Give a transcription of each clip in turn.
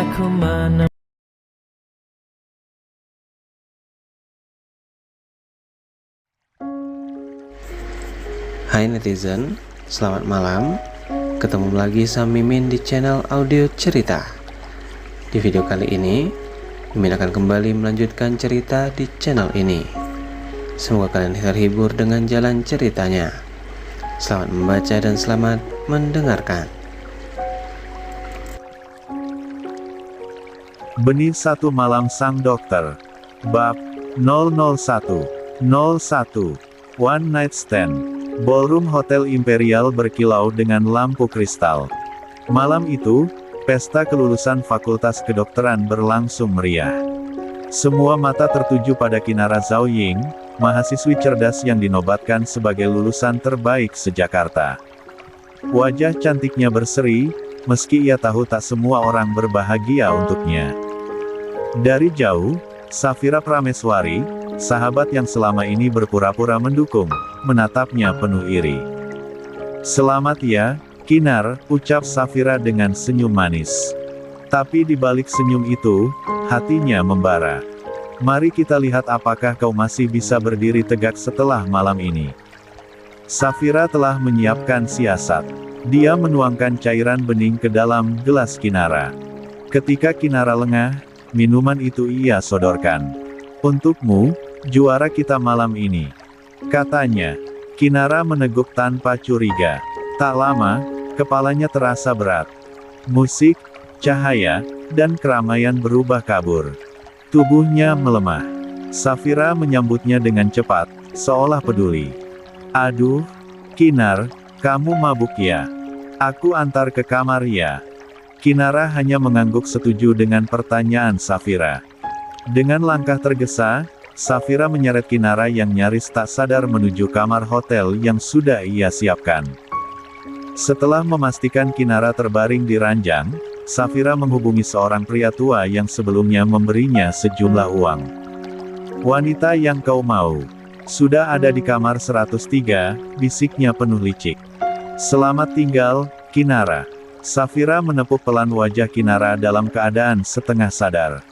aku menemukan. Hai netizen, selamat malam. Ketemu lagi sama Mimin di channel audio cerita. Di video kali ini, Mimin akan kembali melanjutkan cerita di channel ini. Semoga kalian terhibur dengan jalan ceritanya. Selamat membaca dan selamat mendengarkan. Benih Satu Malam Sang Dokter. Bab 001 One Night Stand. Ballroom Hotel Imperial berkilau dengan lampu kristal. Malam itu, pesta kelulusan Fakultas Kedokteran berlangsung meriah. Semua mata tertuju pada Kinara Zhao Ying, mahasiswi cerdas yang dinobatkan sebagai lulusan terbaik se-Jakarta. Wajah cantiknya berseri, meski ia tahu tak semua orang berbahagia untuknya. Dari jauh, Safira Prameswari, sahabat yang selama ini berpura-pura mendukung, menatapnya penuh iri. "Selamat ya, Kinar," ucap Safira dengan senyum manis. Tapi di balik senyum itu, hatinya membara. "Mari kita lihat apakah kau masih bisa berdiri tegak setelah malam ini." Safira telah menyiapkan siasat. Dia menuangkan cairan bening ke dalam gelas Kinara. Ketika Kinara lengah, minuman itu ia sodorkan. "Untukmu, juara kita malam ini," katanya. Kinara meneguk tanpa curiga. Tak lama, kepalanya terasa berat. Musik, cahaya, dan keramaian berubah kabur. Tubuhnya melemah. Safira menyambutnya dengan cepat, seolah peduli. "Aduh, Kinar, kamu mabuk ya? Aku antar ke kamar ya." Kinara hanya mengangguk setuju dengan pertanyaan Safira. Dengan langkah tergesa, Safira menyeret Kinara yang nyaris tak sadar menuju kamar hotel yang sudah ia siapkan. Setelah memastikan Kinara terbaring di ranjang, Safira menghubungi seorang pria tua yang sebelumnya memberinya sejumlah uang. "Wanita yang kau mau sudah ada di kamar 103, bisiknya penuh licik. "Selamat tinggal, Kinara." Safira menepuk pelan wajah Kinara dalam keadaan setengah sadar.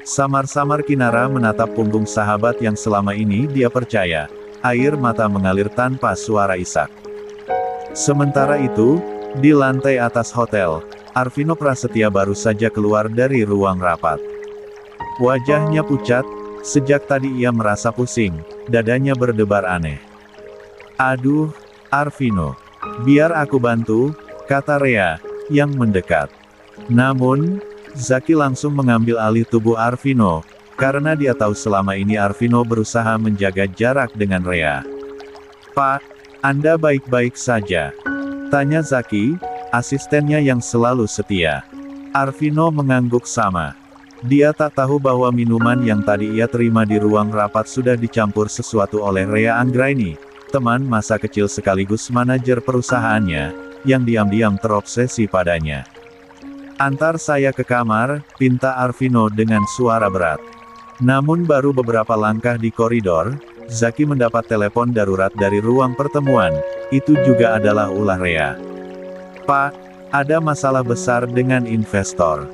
Samar-samar Kinara menatap punggung sahabat yang selama ini dia percaya. Air mata mengalir tanpa suara isak. Sementara itu, di lantai atas hotel, Arvino Prasetya baru saja keluar dari ruang rapat. Wajahnya pucat, sejak tadi ia merasa pusing, dadanya berdebar aneh. "Aduh, Arvino, biar aku bantu," kata Rea, yang mendekat. Namun, Zaki langsung mengambil alih tubuh Arvino, karena dia tahu selama ini Arvino berusaha menjaga jarak dengan Rea. "Pak, Anda baik-baik saja?" tanya Zaki, asistennya yang selalu setia. Arvino mengangguk sama. Dia tak tahu bahwa minuman yang tadi ia terima di ruang rapat sudah dicampur sesuatu oleh Rea Anggraini, teman masa kecil sekaligus manajer perusahaannya, yang diam-diam terobsesi padanya. "Antar saya ke kamar," pinta Arvino dengan suara berat. Namun baru beberapa langkah di koridor, Zaki mendapat telepon darurat dari ruang pertemuan. Itu juga adalah ulah Rea. "Pak, ada masalah besar dengan investor.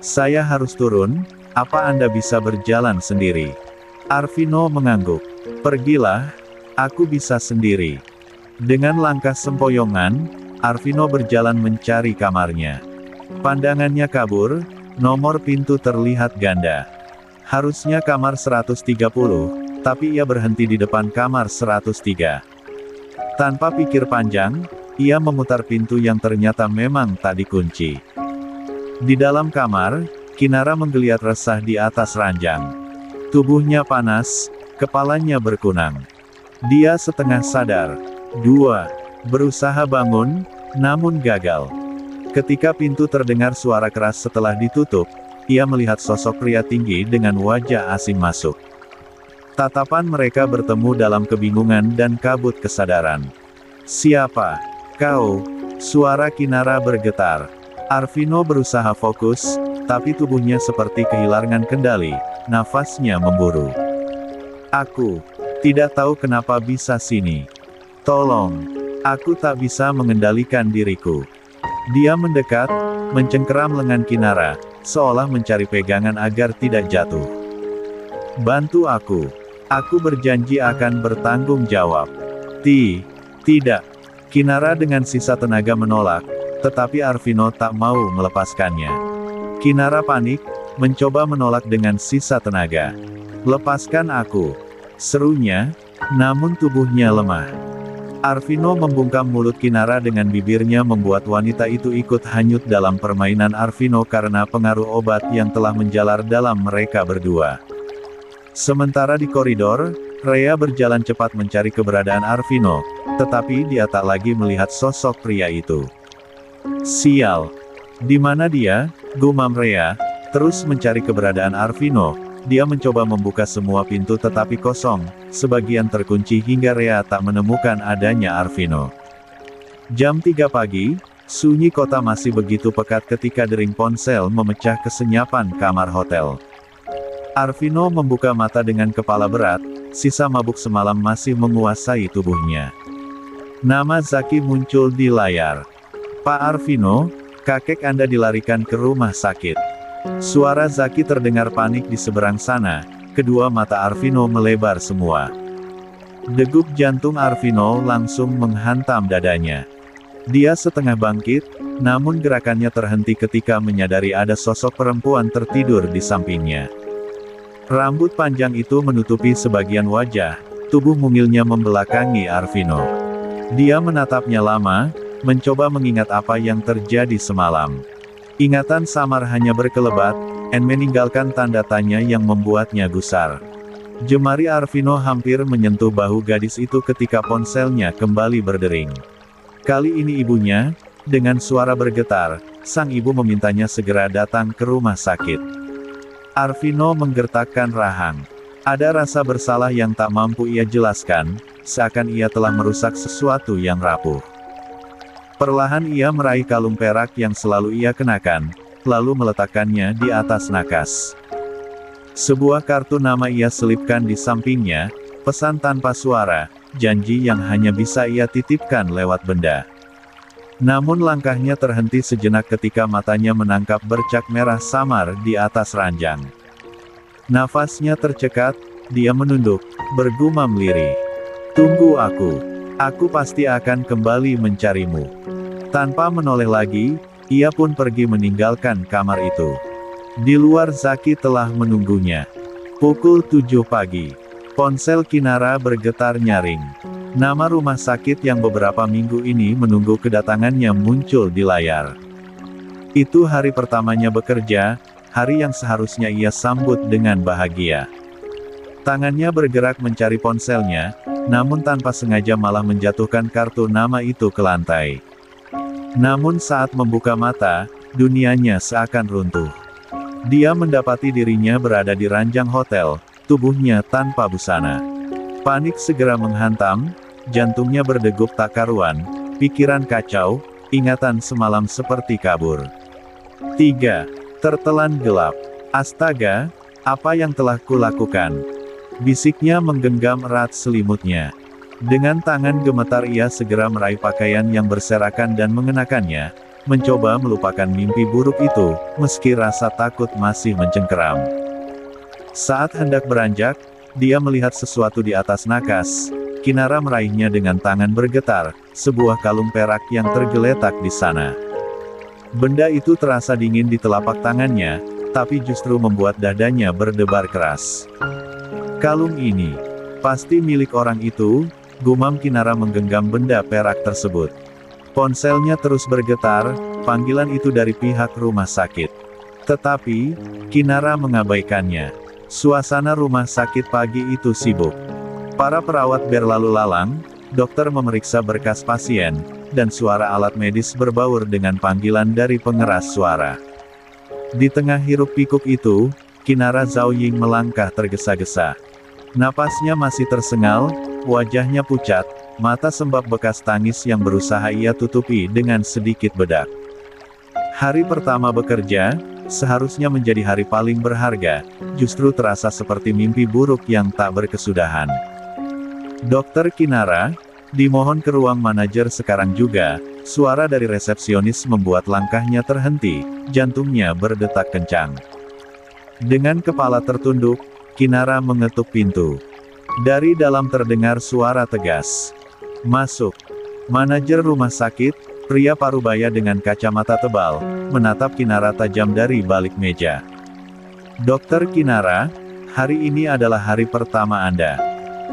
Saya harus turun, apa Anda bisa berjalan sendiri?" Arvino mengangguk. "Pergilah, aku bisa sendiri." Dengan langkah sempoyongan, Arvino berjalan mencari kamarnya. Pandangannya kabur, nomor pintu terlihat ganda. Harusnya kamar 130, tapi ia berhenti di depan kamar 103. Tanpa pikir panjang, ia memutar pintu yang ternyata memang tak dikunci. Di dalam kamar, Kinara menggeliat resah di atas ranjang. Tubuhnya panas, kepalanya berkunang. Dia setengah sadar. Berusaha bangun, namun gagal. Ketika pintu terdengar suara keras setelah ditutup, ia melihat sosok pria tinggi dengan wajah asing masuk. Tatapan mereka bertemu dalam kebingungan dan kabut kesadaran. "Siapa kau?" Suara Kinara bergetar. Arvino berusaha fokus, tapi tubuhnya seperti kehilangan kendali, nafasnya memburu. "Aku tidak tahu kenapa bisa sini. Tolong, aku tak bisa mengendalikan diriku." Dia mendekat, mencengkeram lengan Kinara, seolah mencari pegangan agar tidak jatuh. "Bantu aku. Aku berjanji akan bertanggung jawab." Tidak. Kinara dengan sisa tenaga menolak, tetapi Arvino tak mau melepaskannya. Kinara panik, mencoba menolak dengan sisa tenaga. "Lepaskan aku," serunya, namun tubuhnya lemah. Arvino membungkam mulut Kinara dengan bibirnya membuat wanita itu ikut hanyut dalam permainan Arvino karena pengaruh obat yang telah menjalar dalam mereka berdua. Sementara di koridor, Rhea berjalan cepat mencari keberadaan Arvino, tetapi dia tak lagi melihat sosok pria itu. "Sial! Di mana dia?" gumam Rhea, terus mencari keberadaan Arvino. Dia mencoba membuka semua pintu tetapi kosong, sebagian terkunci hingga Rhea tak menemukan adanya Arvino. Jam 3 pagi, sunyi kota masih begitu pekat ketika dering ponsel memecah kesenyapan kamar hotel. Arvino membuka mata dengan kepala berat, sisa mabuk semalam masih menguasai tubuhnya. Nama Zaki muncul di layar. "Pak Arvino, kakek Anda dilarikan ke rumah sakit." Suara Zaki terdengar panik di seberang sana, kedua mata Arvino melebar semua. Degup jantung Arvino langsung menghantam dadanya. Dia setengah bangkit, namun gerakannya terhenti ketika menyadari ada sosok perempuan tertidur di sampingnya. Rambut panjang itu menutupi sebagian wajah, tubuh mungilnya membelakangi Arvino. Dia menatapnya lama, mencoba mengingat apa yang terjadi semalam. Ingatan samar hanya berkelebat, dan meninggalkan tanda tanya yang membuatnya gusar. Jemari Arvino hampir menyentuh bahu gadis itu ketika ponselnya kembali berdering. Kali ini ibunya, dengan suara bergetar, sang ibu memintanya segera datang ke rumah sakit. Arvino menggertakkan rahang. Ada rasa bersalah yang tak mampu ia jelaskan, seakan ia telah merusak sesuatu yang rapuh. Perlahan ia meraih kalung perak yang selalu ia kenakan, lalu meletakkannya di atas nakas. Sebuah kartu nama ia selipkan di sampingnya, pesan tanpa suara, janji yang hanya bisa ia titipkan lewat benda. Namun langkahnya terhenti sejenak ketika matanya menangkap bercak merah samar di atas ranjang. Nafasnya tercekat, dia menunduk, bergumam lirih. "Tunggu aku pasti akan kembali mencarimu." Tanpa menoleh lagi, ia pun pergi meninggalkan kamar itu. Di luar Zaki telah menunggunya. Pukul 7 pagi. Ponsel Kinara bergetar nyaring. Nama rumah sakit yang beberapa minggu ini menunggu kedatangannya muncul di layar. Itu hari pertamanya bekerja, hari yang seharusnya ia sambut dengan bahagia. Tangannya bergerak mencari ponselnya, namun tanpa sengaja malah menjatuhkan kartu nama itu ke lantai. Namun saat membuka mata, dunianya seakan runtuh. Dia mendapati dirinya berada di ranjang hotel, tubuhnya tanpa busana. Panik segera menghantam, jantungnya berdegup tak karuan, pikiran kacau, ingatan semalam seperti kabur. 3. Tertelan gelap. "Astaga, apa yang telah kulakukan?" bisiknya menggenggam erat selimutnya. Dengan tangan gemetar ia segera meraih pakaian yang berserakan dan mengenakannya, mencoba melupakan mimpi buruk itu, meski rasa takut masih mencengkeram. Saat hendak beranjak, dia melihat sesuatu di atas nakas. Kinara meraihnya dengan tangan bergetar, sebuah kalung perak yang tergeletak di sana. Benda itu terasa dingin di telapak tangannya, tapi justru membuat dadanya berdebar keras. "Kalung ini pasti milik orang itu," gumam Kinara menggenggam benda perak tersebut. Ponselnya terus bergetar, panggilan itu dari pihak rumah sakit. Tetapi, Kinara mengabaikannya. Suasana rumah sakit pagi itu sibuk. Para perawat berlalu lalang, dokter memeriksa berkas pasien, dan suara alat medis berbaur dengan panggilan dari pengeras suara. Di tengah hiruk-pikuk itu, Kinara Zhaoying melangkah tergesa-gesa. Napasnya masih tersengal, wajahnya pucat, mata sembab bekas tangis yang berusaha ia tutupi dengan sedikit bedak. Hari pertama bekerja, seharusnya menjadi hari paling berharga, justru terasa seperti mimpi buruk yang tak berkesudahan. "Dokter Kinara, dimohon ke ruang manajer sekarang juga," Suara dari resepsionis membuat langkahnya terhenti, jantungnya berdetak kencang. Dengan kepala tertunduk, Kinara mengetuk pintu. Dari dalam terdengar suara tegas. "Masuk." Manajer rumah sakit, pria parubaya dengan kacamata tebal, menatap Kinara tajam dari balik meja. "Dokter Kinara, hari ini adalah hari pertama Anda.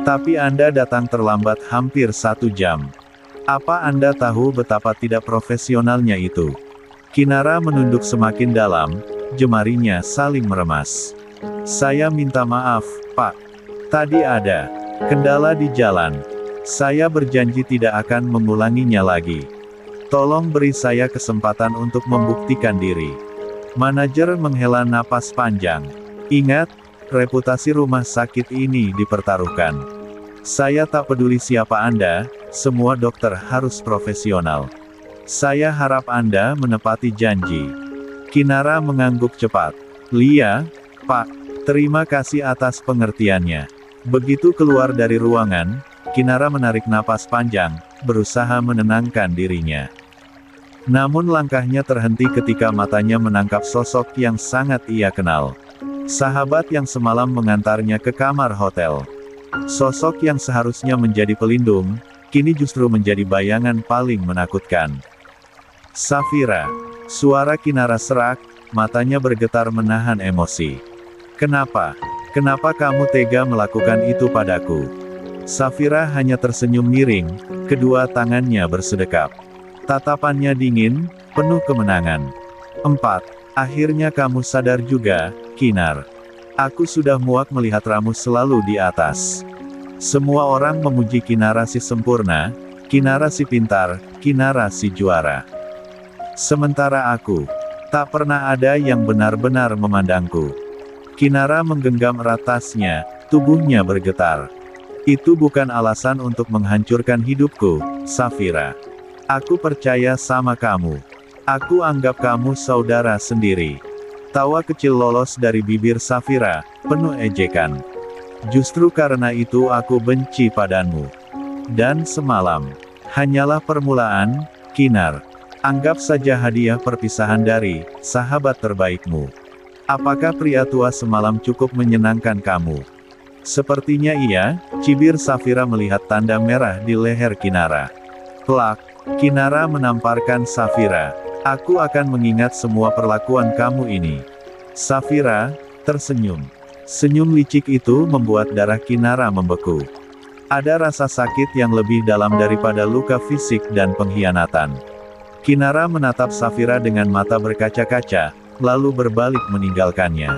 Tapi Anda datang terlambat hampir 1 jam. Apa Anda tahu betapa tidak profesionalnya itu?" Kinara menunduk semakin dalam, jemarinya saling meremas. "Saya minta maaf, Pak. Tadi ada kendala di jalan. Saya berjanji tidak akan mengulanginya lagi. Tolong beri saya kesempatan untuk membuktikan diri." Manajer menghela napas panjang. "Ingat, reputasi rumah sakit ini dipertaruhkan. Saya tak peduli siapa Anda, semua dokter harus profesional. Saya harap Anda menepati janji." Kinara mengangguk cepat. "Lia, Pak, terima kasih atas pengertiannya." Begitu keluar dari ruangan, Kinara menarik napas panjang, berusaha menenangkan dirinya. Namun langkahnya terhenti ketika matanya menangkap sosok yang sangat ia kenal. Sahabat yang semalam mengantarnya ke kamar hotel. Sosok yang seharusnya menjadi pelindung, kini justru menjadi bayangan paling menakutkan. "Safira." Suara Kinara serak, matanya bergetar menahan emosi. "Kenapa? Kenapa kamu tega melakukan itu padaku?" Safira hanya tersenyum miring, kedua tangannya bersedekap. Tatapannya dingin, penuh kemenangan. "4. Akhirnya kamu sadar juga, Kinar. Aku sudah muak melihat kamu selalu di atas. Semua orang memuji Kinara si sempurna, Kinara si pintar, Kinara si juara. Sementara aku, tak pernah ada yang benar-benar memandangku." Kinara menggenggam erat tasnya, tubuhnya bergetar. "Itu bukan alasan untuk menghancurkan hidupku, Safira. Aku percaya sama kamu. Aku anggap kamu saudara sendiri." Tawa kecil lolos dari bibir Safira, penuh ejekan. "Justru karena itu aku benci padamu. Dan semalam hanyalah permulaan, Kinar. Anggap saja hadiah perpisahan dari sahabat terbaikmu. Apakah pria tua semalam cukup menyenangkan kamu?" Sepertinya iya, cibir Safira melihat tanda merah di leher Kinara. Plak, Kinara menamparkan Safira. "Aku akan mengingat semua perlakuan kamu ini." Safira tersenyum. Senyum licik itu membuat darah Kinara membeku. Ada rasa sakit yang lebih dalam daripada luka fisik dan pengkhianatan. Kinara menatap Safira dengan mata berkaca-kaca, lalu berbalik meninggalkannya.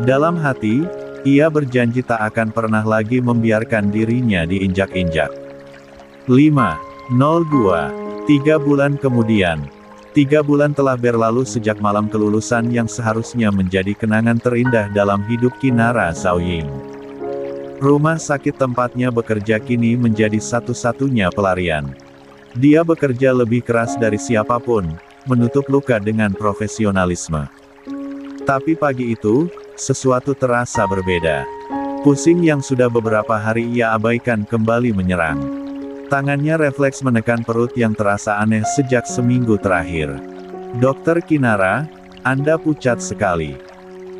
Dalam hati, ia berjanji tak akan pernah lagi membiarkan dirinya diinjak-injak. 5:02. 3 bulan kemudian. 3 bulan telah berlalu sejak malam kelulusan yang seharusnya menjadi kenangan terindah dalam hidup Kinara Xiaoying. Rumah sakit tempatnya bekerja kini menjadi satu-satunya pelarian. Dia bekerja lebih keras dari siapapun, menutup luka dengan profesionalisme. Tapi pagi itu, sesuatu terasa berbeda. Pusing yang sudah beberapa hari ia abaikan kembali menyerang. Tangannya refleks menekan perut yang terasa aneh sejak seminggu terakhir. "Dokter Kinara, Anda pucat sekali.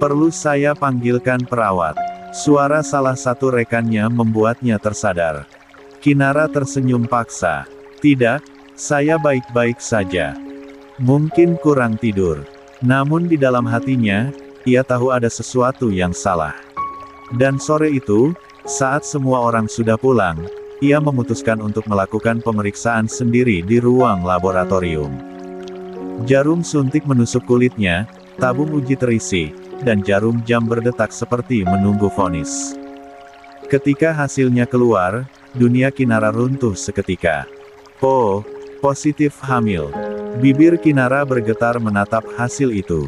Perlu saya panggilkan perawat?" Suara salah satu rekannya membuatnya tersadar. Kinara tersenyum paksa. "Tidak, saya baik-baik saja. Mungkin kurang tidur." Namun di dalam hatinya, ia tahu ada sesuatu yang salah. Dan sore itu, saat semua orang sudah pulang, ia memutuskan untuk melakukan pemeriksaan sendiri di ruang laboratorium. Jarum suntik menusuk kulitnya, tabung uji terisi, dan jarum jam berdetak seperti menunggu vonis. Ketika hasilnya keluar, dunia Kinara runtuh seketika. "Oh, positif hamil." Bibir Kinara bergetar menatap hasil itu.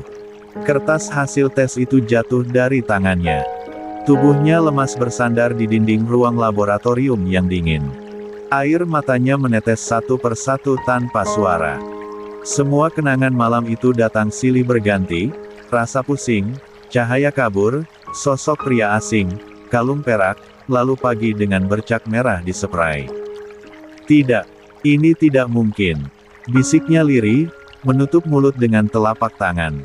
Kertas hasil tes itu jatuh dari tangannya. Tubuhnya lemas bersandar di dinding ruang laboratorium yang dingin. Air matanya menetes satu persatu tanpa suara. Semua kenangan malam itu datang silih berganti, rasa pusing, cahaya kabur, sosok pria asing, kalung perak, lalu pagi dengan bercak merah di spray. Tidak, ini tidak mungkin. bisiknya lirih, menutup mulut dengan telapak tangan.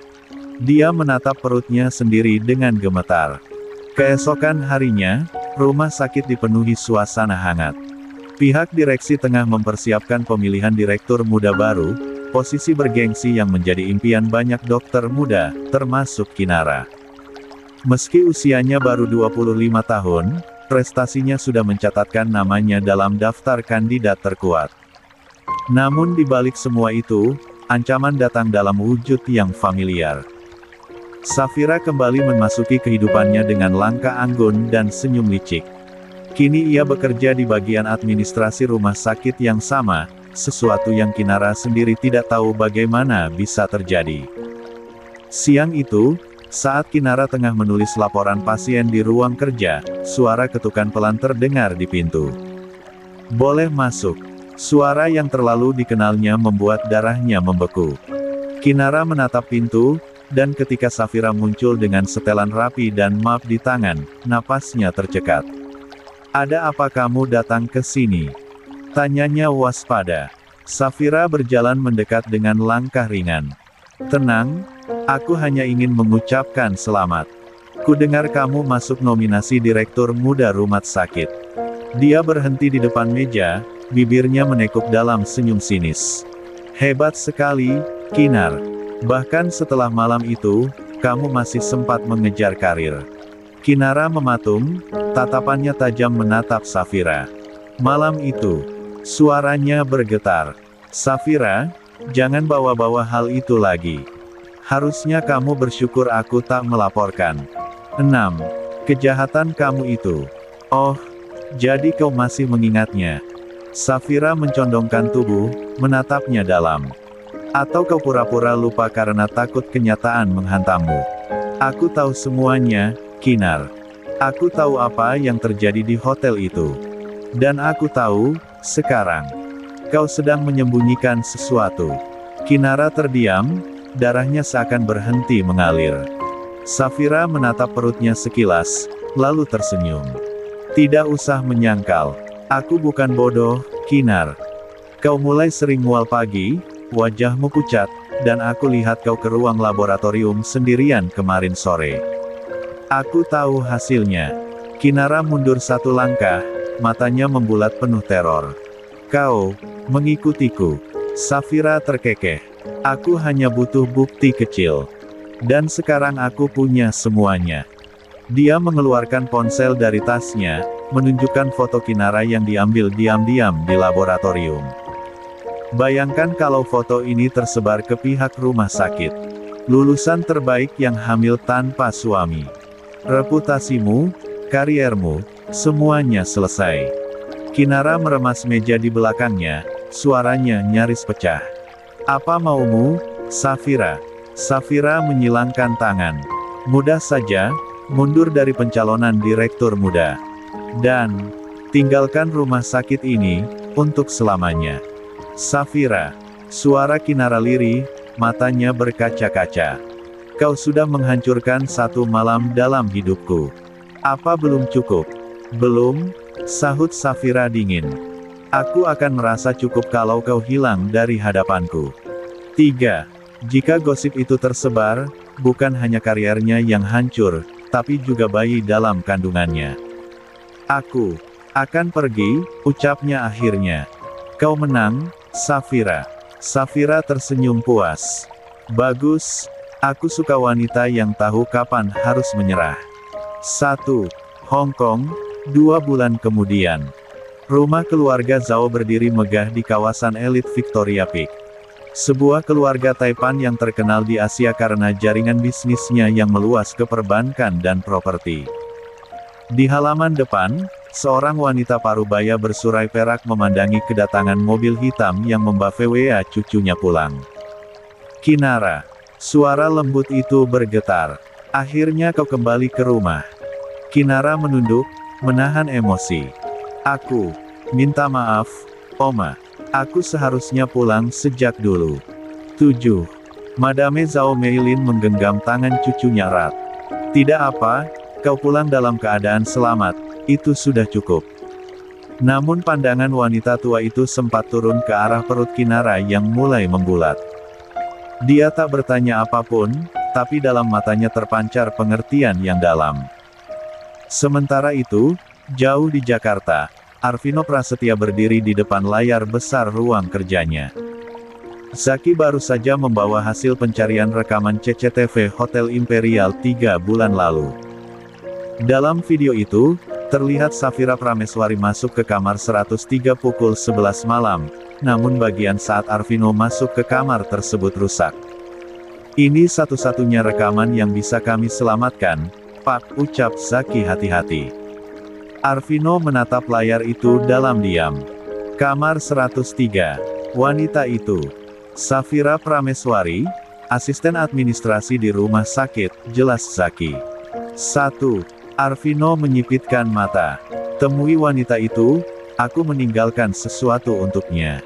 Dia menatap perutnya sendiri dengan gemetar. Keesokan harinya, rumah sakit dipenuhi suasana hangat. Pihak direksi tengah mempersiapkan pemilihan direktur muda baru, posisi bergengsi yang menjadi impian banyak dokter muda, termasuk Kinara. Meski usianya baru 25 tahun, prestasinya sudah mencatatkan namanya dalam daftar kandidat terkuat. Namun di balik semua itu, ancaman datang dalam wujud yang familiar. Safira kembali memasuki kehidupannya dengan langkah anggun dan senyum licik. Kini ia bekerja di bagian administrasi rumah sakit yang sama, sesuatu yang Kinara sendiri tidak tahu bagaimana bisa terjadi. Siang itu, saat Kinara tengah menulis laporan pasien di ruang kerja, suara ketukan pelan terdengar di pintu. "Boleh masuk." Suara yang terlalu dikenalnya membuat darahnya membeku. Kinara menatap pintu, dan ketika Safira muncul dengan setelan rapi dan map di tangan, napasnya tercekat. "Ada apa kamu datang ke sini?" tanyanya waspada. Safira berjalan mendekat dengan langkah ringan. "Tenang, aku hanya ingin mengucapkan selamat. Kudengar kamu masuk nominasi direktur muda rumah sakit." Dia berhenti di depan meja, bibirnya menekuk dalam senyum sinis. "Hebat sekali, Kinar. Bahkan setelah malam itu, kamu masih sempat mengejar karir." Kinara mematung, tatapannya tajam menatap Safira. "Malam itu," suaranya bergetar. "Safira, jangan bawa-bawa hal itu lagi. Harusnya kamu bersyukur aku tak melaporkan. 6. Kejahatan kamu itu. Oh, jadi kau masih mengingatnya." Safira mencondongkan tubuh, menatapnya dalam. "Atau kau pura-pura lupa karena takut kenyataan menghantammu?" "Aku tahu semuanya, Kinar. Aku tahu apa yang terjadi di hotel itu. Dan aku tahu, sekarang, kau sedang menyembunyikan sesuatu." Kinara terdiam, darahnya seakan berhenti mengalir. Safira menatap perutnya sekilas, lalu tersenyum. "Tidak usah menyangkal. Aku bukan bodoh, Kinar. Kau mulai sering mual pagi, wajahmu pucat, dan aku lihat kau ke ruang laboratorium sendirian kemarin sore. Aku tahu hasilnya." Kinara mundur satu langkah, matanya membulat penuh teror. "Kau mengikutiku?" Safira terkekeh. "Aku hanya butuh bukti kecil. Dan sekarang aku punya semuanya." Dia mengeluarkan ponsel dari tasnya, menunjukkan foto Kinara yang diambil diam-diam di laboratorium. Bayangkan kalau foto ini tersebar ke pihak rumah sakit. Lulusan terbaik yang hamil tanpa suami. Reputasimu, kariermu, semuanya selesai. Kinara meremas meja di belakangnya, suaranya nyaris pecah. "Apa maumu, Safira?" Safira menyilangkan tangan. "Mudah saja, mundur dari pencalonan direktur muda. Dan, tinggalkan rumah sakit ini, untuk selamanya." "Safira." Suara Kinara lirih, matanya berkaca-kaca. "Kau sudah menghancurkan satu malam dalam hidupku. Apa belum cukup?" "Belum," sahut Safira dingin. "Aku akan merasa cukup kalau kau hilang dari hadapanku." 3. Jika gosip itu tersebar, bukan hanya kariernya yang hancur, tapi juga bayi dalam kandungannya. "Aku akan pergi," ucapnya akhirnya. "Kau menang, Safira." Safira tersenyum puas. "Bagus, aku suka wanita yang tahu kapan harus menyerah." 1. Hong Kong, 2 bulan kemudian. Rumah keluarga Zhao berdiri megah di kawasan elit Victoria Peak. Sebuah keluarga Taipan yang terkenal di Asia karena jaringan bisnisnya yang meluas ke perbankan dan properti. Di halaman depan, seorang wanita parubaya bersurai perak memandangi kedatangan mobil hitam yang membawa cucunya pulang. "Kinara." Suara lembut itu bergetar. "Akhirnya kau kembali ke rumah." Kinara menunduk, menahan emosi. "Aku minta maaf, Oma. Aku seharusnya pulang sejak dulu." 7. Madame Zhao Meilin menggenggam tangan cucunya erat. "Tidak apa, kau pulang dalam keadaan selamat, itu sudah cukup." Namun pandangan wanita tua itu sempat turun ke arah perut Kinara yang mulai membulat. Dia tak bertanya apapun, tapi dalam matanya terpancar pengertian yang dalam. Sementara itu, jauh di Jakarta, Arvino Prasetya berdiri di depan layar besar ruang kerjanya. Zaki baru saja membawa hasil pencarian rekaman CCTV Hotel Imperial 3 bulan lalu. Dalam video itu, terlihat Safira Prameswari masuk ke kamar 103 pukul 11 malam, namun bagian saat Arvino masuk ke kamar tersebut rusak. Ini satu-satunya rekaman yang bisa kami selamatkan, Pak, ucap Zaki hati-hati. Arvino menatap layar itu dalam diam. Kamar 103. Wanita itu, Safira Prameswari, asisten administrasi di rumah sakit, jelas Zaki. 1. Arvino menyipitkan mata. Temui wanita itu, aku meninggalkan sesuatu untuknya.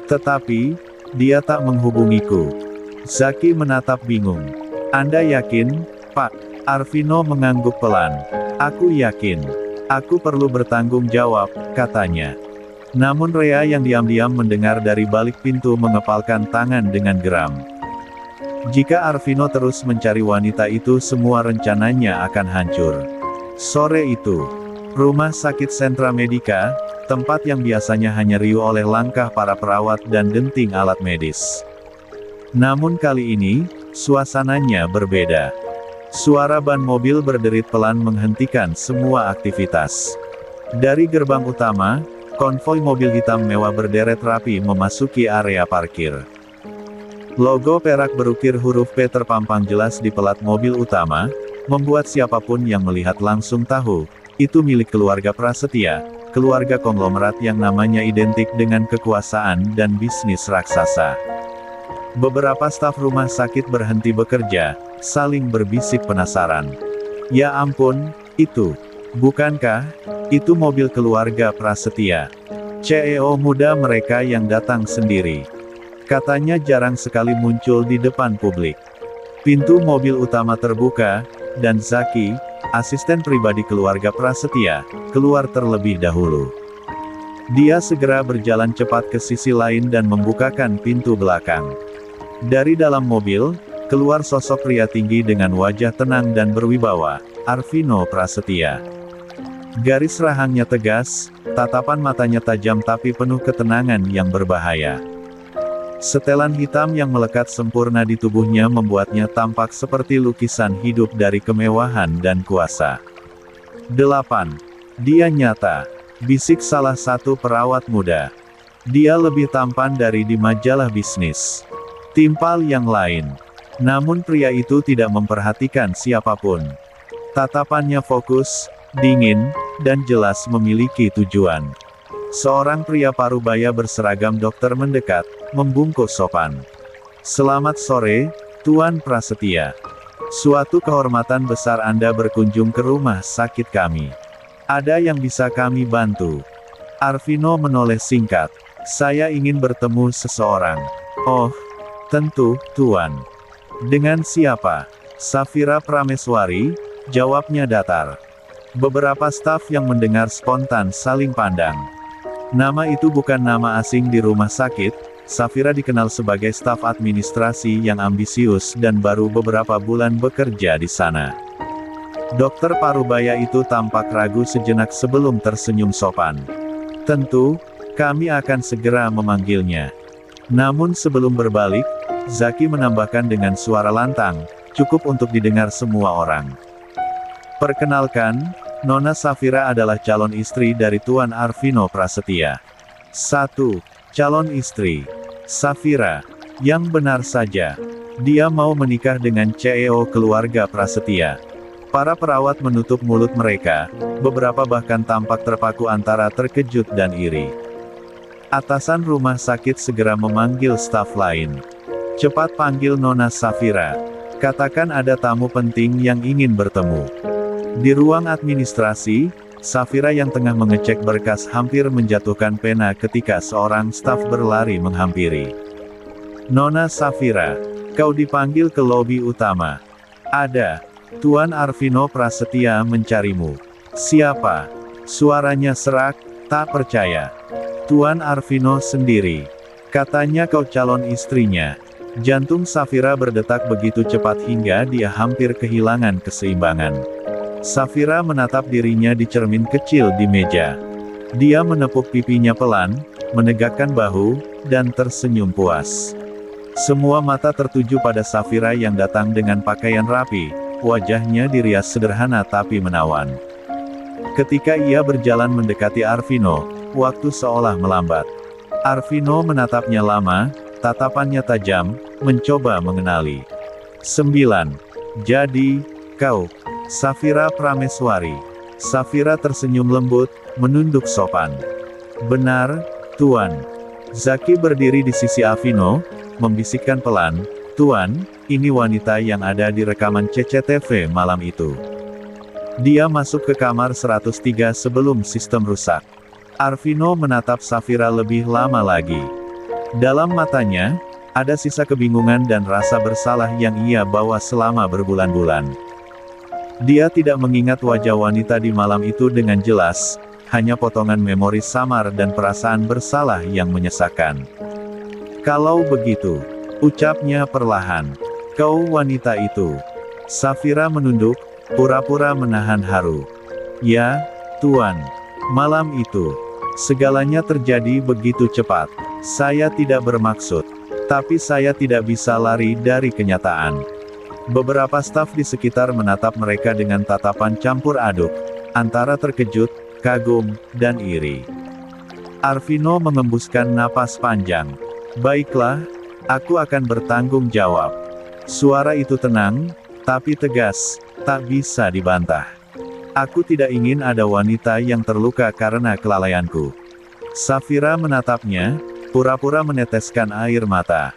Tetapi, dia tak menghubungiku. Zaki menatap bingung. Anda yakin, Pak? Arvino mengangguk pelan. Aku yakin. Aku perlu bertanggung jawab, katanya. Namun Rea yang diam-diam mendengar dari balik pintu mengepalkan tangan dengan geram. Jika Arvino terus mencari wanita itu, semua rencananya akan hancur. Sore itu, rumah sakit Sentra Medika, tempat yang biasanya hanya riuh oleh langkah para perawat dan denting alat medis. Namun kali ini, suasananya berbeda. Suara ban mobil berderit pelan menghentikan semua aktivitas. Dari gerbang utama, konvoi mobil hitam mewah berderet rapi memasuki area parkir. Logo perak berukir huruf P terpampang jelas di pelat mobil utama, membuat siapapun yang melihat langsung tahu, itu milik keluarga Prasetya, keluarga konglomerat yang namanya identik dengan kekuasaan dan bisnis raksasa. Beberapa staf rumah sakit berhenti bekerja, saling berbisik penasaran. Ya ampun, itu, bukankah, itu mobil keluarga Prasetya? CEO muda mereka yang datang sendiri. Katanya jarang sekali muncul di depan publik. Pintu mobil utama terbuka, dan Zaki, asisten pribadi keluarga Prasetya, keluar terlebih dahulu. Dia segera berjalan cepat ke sisi lain dan membukakan pintu belakang. Dari dalam mobil, keluar sosok pria tinggi dengan wajah tenang dan berwibawa, Arvino Prasetya. Garis rahangnya tegas, tatapan matanya tajam tapi penuh ketenangan yang berbahaya. Setelan hitam yang melekat sempurna di tubuhnya membuatnya tampak seperti lukisan hidup dari kemewahan dan kuasa. 8. Dia nyata, bisik salah satu perawat muda. Dia lebih tampan dari di majalah bisnis. Timpal yang lain. Namun pria itu tidak memperhatikan siapapun. Tatapannya fokus, dingin, dan jelas memiliki tujuan. Seorang pria parubaya berseragam dokter mendekat, membungkuk sopan. Selamat sore, Tuan Prasetya. Suatu kehormatan besar Anda berkunjung ke rumah sakit kami. Ada yang bisa kami bantu? Arvino menoleh singkat. Saya ingin bertemu seseorang. Oh, tentu, Tuan. Dengan siapa? Safira Prameswari, jawabnya datar. Beberapa staf yang mendengar spontan saling pandang. Nama itu bukan nama asing di rumah sakit, Safira dikenal sebagai staf administrasi yang ambisius dan baru beberapa bulan bekerja di sana. Dokter parubaya itu tampak ragu sejenak sebelum tersenyum sopan. Tentu, kami akan segera memanggilnya. Namun sebelum berbalik, Zaki menambahkan dengan suara lantang, cukup untuk didengar semua orang. Perkenalkan, Nona Safira adalah calon istri dari Tuan Arvino Prasetya. 1. Calon istri. Safira. Yang benar saja. Dia mau menikah dengan CEO keluarga Prasetya. Para perawat menutup mulut mereka, beberapa bahkan tampak terpaku antara terkejut dan iri. Atasan rumah sakit segera memanggil staf lain. Cepat panggil Nona Safira. Katakan ada tamu penting yang ingin bertemu. Di ruang administrasi, Safira yang tengah mengecek berkas hampir menjatuhkan pena ketika seorang staf berlari menghampiri. Nona Safira, kau dipanggil ke lobi utama. Ada. Tuan Arvino Prasetya mencarimu. Siapa? Suaranya serak, Tak percaya. Tuan Arvino sendiri. Katanya kau calon istrinya. Jantung Safira berdetak begitu cepat hingga dia hampir kehilangan keseimbangan. Safira menatap dirinya di cermin kecil di meja. Dia menepuk pipinya pelan, menegakkan bahu, dan tersenyum puas. Semua mata tertuju pada Safira yang datang dengan pakaian rapi, wajahnya dirias sederhana tapi menawan. Ketika ia berjalan mendekati Arvino, waktu seolah melambat. Arvino menatapnya lama, tatapannya tajam, mencoba mengenali. 9. Jadi, kau, Safira Prameswari. Safira tersenyum lembut, menunduk sopan. Benar, Tuan. Zaki berdiri di sisi Arvino, membisikkan pelan, Tuan, ini wanita yang ada di rekaman CCTV malam itu. Dia masuk ke kamar 103 sebelum sistem rusak. Arvino menatap Safira lebih lama lagi. Dalam matanya, ada sisa kebingungan dan rasa bersalah yang ia bawa selama berbulan-bulan. Dia tidak mengingat wajah wanita di malam itu dengan jelas, hanya potongan memori samar dan perasaan bersalah yang menyesakkan. Kalau begitu, ucapnya perlahan, kau wanita itu. Safira menunduk, pura-pura menahan haru. Ya, Tuan. Malam itu, segalanya terjadi begitu cepat. Saya tidak bermaksud, tapi saya tidak bisa lari dari kenyataan. Beberapa staf di sekitar menatap mereka dengan tatapan campur aduk, antara terkejut, kagum, dan iri. Arvino mengembuskan napas panjang. Baiklah, aku akan bertanggung jawab. Suara itu tenang, tapi tegas, tak bisa dibantah. Aku tidak ingin ada wanita yang terluka karena kelalaianku. Safira menatapnya, pura-pura meneteskan air mata.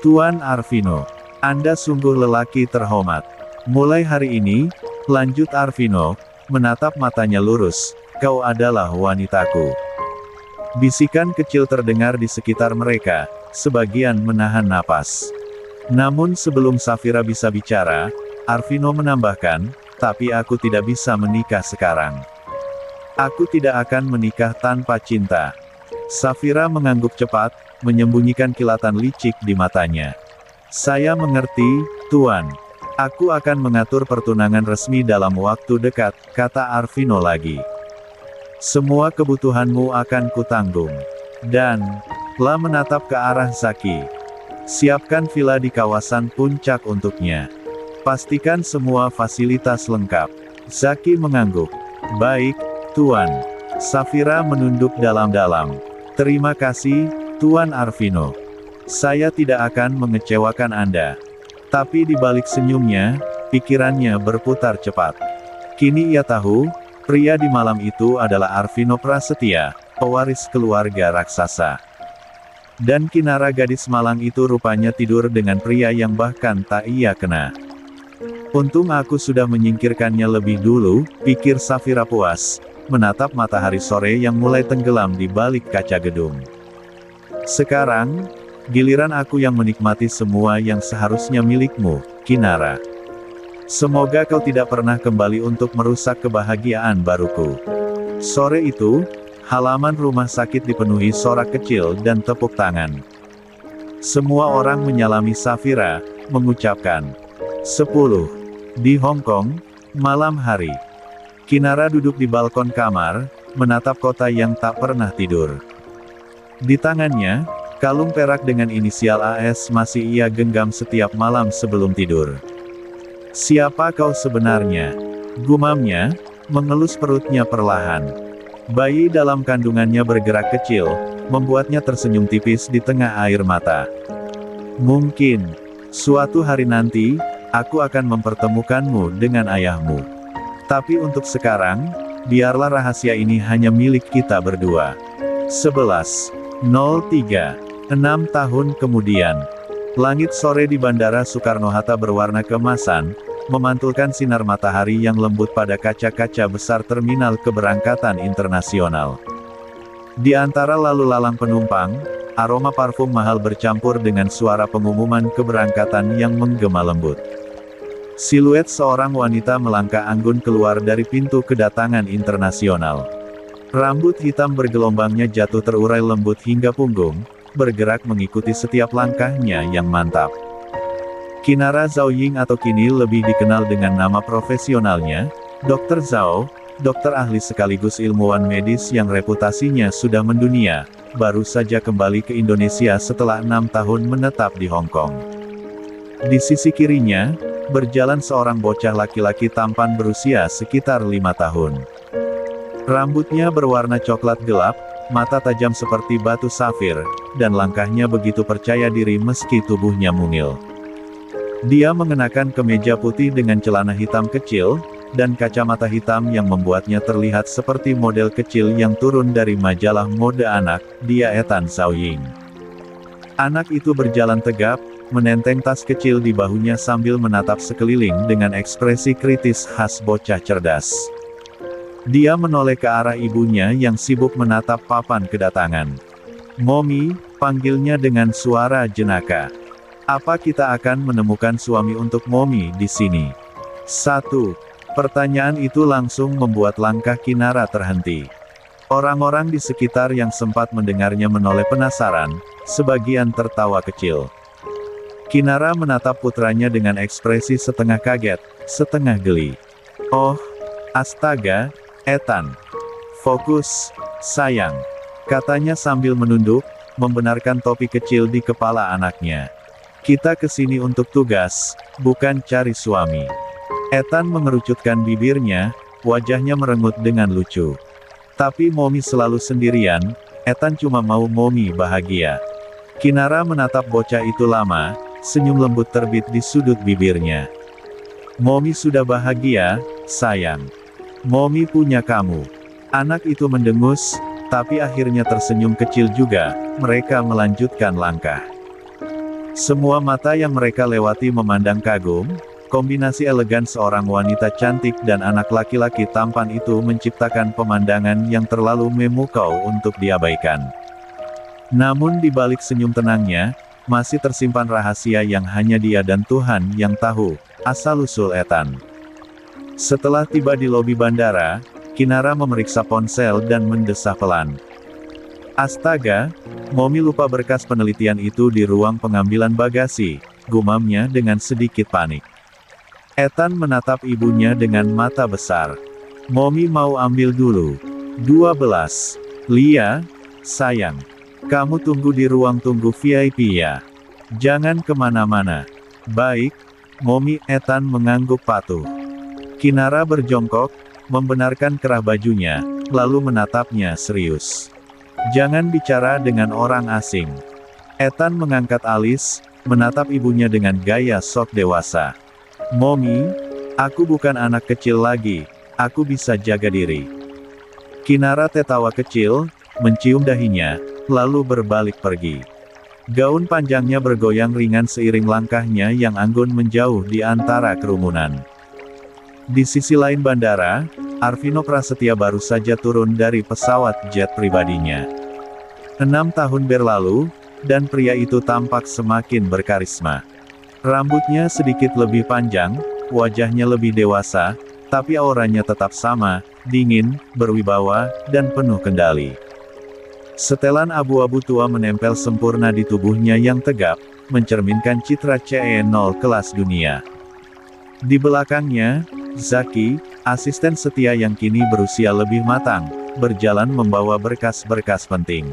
Tuan Arvino, Anda sungguh lelaki terhormat. Mulai hari ini, lanjut Arvino, menatap matanya lurus, kau adalah wanitaku. Bisikan kecil terdengar di sekitar mereka, sebagian menahan napas. Namun sebelum Safira bisa bicara, Arvino menambahkan, tapi aku tidak bisa menikah sekarang. Aku tidak akan menikah tanpa cinta. Safira mengangguk cepat, menyembunyikan kilatan licik di matanya. Saya mengerti, Tuan. Aku akan mengatur pertunangan resmi dalam waktu dekat, kata Arvino lagi. Semua kebutuhanmu akan kutanggung. Dan, lah menatap ke arah Zaki. Siapkan villa di kawasan puncak untuknya. Pastikan semua fasilitas lengkap. Zaki mengangguk. Baik, Tuan. Safira menunduk dalam-dalam. Terima kasih, Tuan Arvino. Saya tidak akan mengecewakan Anda. Tapi di balik senyumnya, pikirannya berputar cepat. Kini ia tahu, pria di malam itu adalah Arvino Prasetya, pewaris keluarga raksasa. Dan Kinara gadis malang itu rupanya tidur dengan pria yang bahkan tak ia kena. Untung aku sudah menyingkirkannya lebih dulu, pikir Safira puas, menatap matahari sore yang mulai tenggelam di balik kaca gedung. Sekarang, giliran aku yang menikmati semua yang seharusnya milikmu, Kinara. Semoga kau tidak pernah kembali untuk merusak kebahagiaan baruku. Sore itu, halaman rumah sakit dipenuhi sorak kecil dan tepuk tangan. Semua orang menyalami Safira, mengucapkan 10. Di Hong Kong, malam hari. Kinara duduk di balkon kamar, menatap kota yang tak pernah tidur. Di tangannya, kalung perak dengan inisial AS masih ia genggam setiap malam sebelum tidur. Siapa kau sebenarnya? Gumamnya, mengelus perutnya perlahan. Bayi dalam kandungannya bergerak kecil, membuatnya tersenyum tipis di tengah air mata. Mungkin, suatu hari nanti, aku akan mempertemukanmu dengan ayahmu. Tapi untuk sekarang, biarlah rahasia ini hanya milik kita berdua. 11.03. 6 tahun kemudian. Langit sore di Bandara Soekarno-Hatta berwarna keemasan, memantulkan sinar matahari yang lembut pada kaca-kaca besar terminal keberangkatan internasional. Di antara lalu lalang penumpang, aroma parfum mahal bercampur dengan suara pengumuman keberangkatan yang menggema lembut. Siluet seorang wanita melangkah anggun keluar dari pintu kedatangan internasional. Rambut hitam bergelombangnya jatuh terurai lembut hingga punggung, bergerak mengikuti setiap langkahnya yang mantap. Kinara Zhao Ying atau kini lebih dikenal dengan nama profesionalnya, Dr. Zhao, dokter ahli sekaligus ilmuwan medis yang reputasinya sudah mendunia, baru saja kembali ke Indonesia setelah 6 tahun menetap di Hong Kong. Di sisi kirinya, berjalan seorang bocah laki-laki tampan berusia sekitar 5 tahun. Rambutnya berwarna coklat gelap, mata tajam seperti batu safir, dan langkahnya begitu percaya diri meski tubuhnya mungil. Dia mengenakan kemeja putih dengan celana hitam kecil, dan kacamata hitam yang membuatnya terlihat seperti model kecil yang turun dari majalah mode anak. Dia Ethan Zhao Ying. Anak itu berjalan tegap, menenteng tas kecil di bahunya sambil menatap sekeliling dengan ekspresi kritis khas bocah cerdas. Dia menoleh ke arah ibunya yang sibuk menatap papan kedatangan. "Mommy," panggilnya dengan suara jenaka. "Apa kita akan menemukan suami untuk Mommy di sini?" Pertanyaan itu langsung membuat langkah Kinara terhenti. Orang-orang di sekitar yang sempat mendengarnya menoleh penasaran, sebagian tertawa kecil. Kinara menatap putranya dengan ekspresi setengah kaget, setengah geli. "Oh, astaga, Ethan. Fokus, sayang," katanya sambil menunduk, membenarkan topi kecil di kepala anaknya. "Kita kesini untuk tugas, bukan cari suami." Ethan mengerucutkan bibirnya, wajahnya merengut dengan lucu. "Tapi Mommy selalu sendirian, Ethan cuma mau Mommy bahagia." Kinara menatap bocah itu lama, senyum lembut terbit di sudut bibirnya. "Mommy sudah bahagia, sayang. Mommy punya kamu." Anak itu mendengus, tapi akhirnya tersenyum kecil juga. Mereka melanjutkan langkah. Semua mata yang mereka lewati memandang kagum. Kombinasi elegan seorang wanita cantik dan anak laki-laki tampan itu menciptakan pemandangan yang terlalu memukau untuk diabaikan. Namun di balik senyum tenangnya, masih tersimpan rahasia yang hanya dia dan Tuhan yang tahu, asal-usul Ethan. Setelah tiba di lobi bandara, Kinara memeriksa ponsel dan mendesah pelan. "Astaga, Mommy lupa berkas penelitian itu di ruang pengambilan bagasi," gumamnya dengan sedikit panik. Ethan menatap ibunya dengan mata besar. "Mommy mau ambil dulu. 12. Lia, sayang. Kamu tunggu di ruang tunggu VIP ya. Jangan kemana-mana." "Baik, Mommy." Ethan mengangguk patuh. Kinara berjongkok, membenarkan kerah bajunya, lalu menatapnya serius. "Jangan bicara dengan orang asing." Ethan mengangkat alis, menatap ibunya dengan gaya sok dewasa. "Mommy, aku bukan anak kecil lagi, aku bisa jaga diri." Kinara tertawa kecil, mencium dahinya, lalu berbalik pergi. Gaun panjangnya bergoyang ringan seiring langkahnya yang anggun menjauh di antara kerumunan. Di sisi lain bandara, Arvino Prasetya baru saja turun dari pesawat jet pribadinya. 6 tahun berlalu, dan pria itu tampak semakin berkarisma. Rambutnya sedikit lebih panjang, wajahnya lebih dewasa, tapi auranya tetap sama, dingin, berwibawa, dan penuh kendali. Setelan abu-abu tua menempel sempurna di tubuhnya yang tegap, mencerminkan citra CE0 kelas dunia. Di belakangnya, Zaki, asisten setia yang kini berusia lebih matang, berjalan membawa berkas-berkas penting.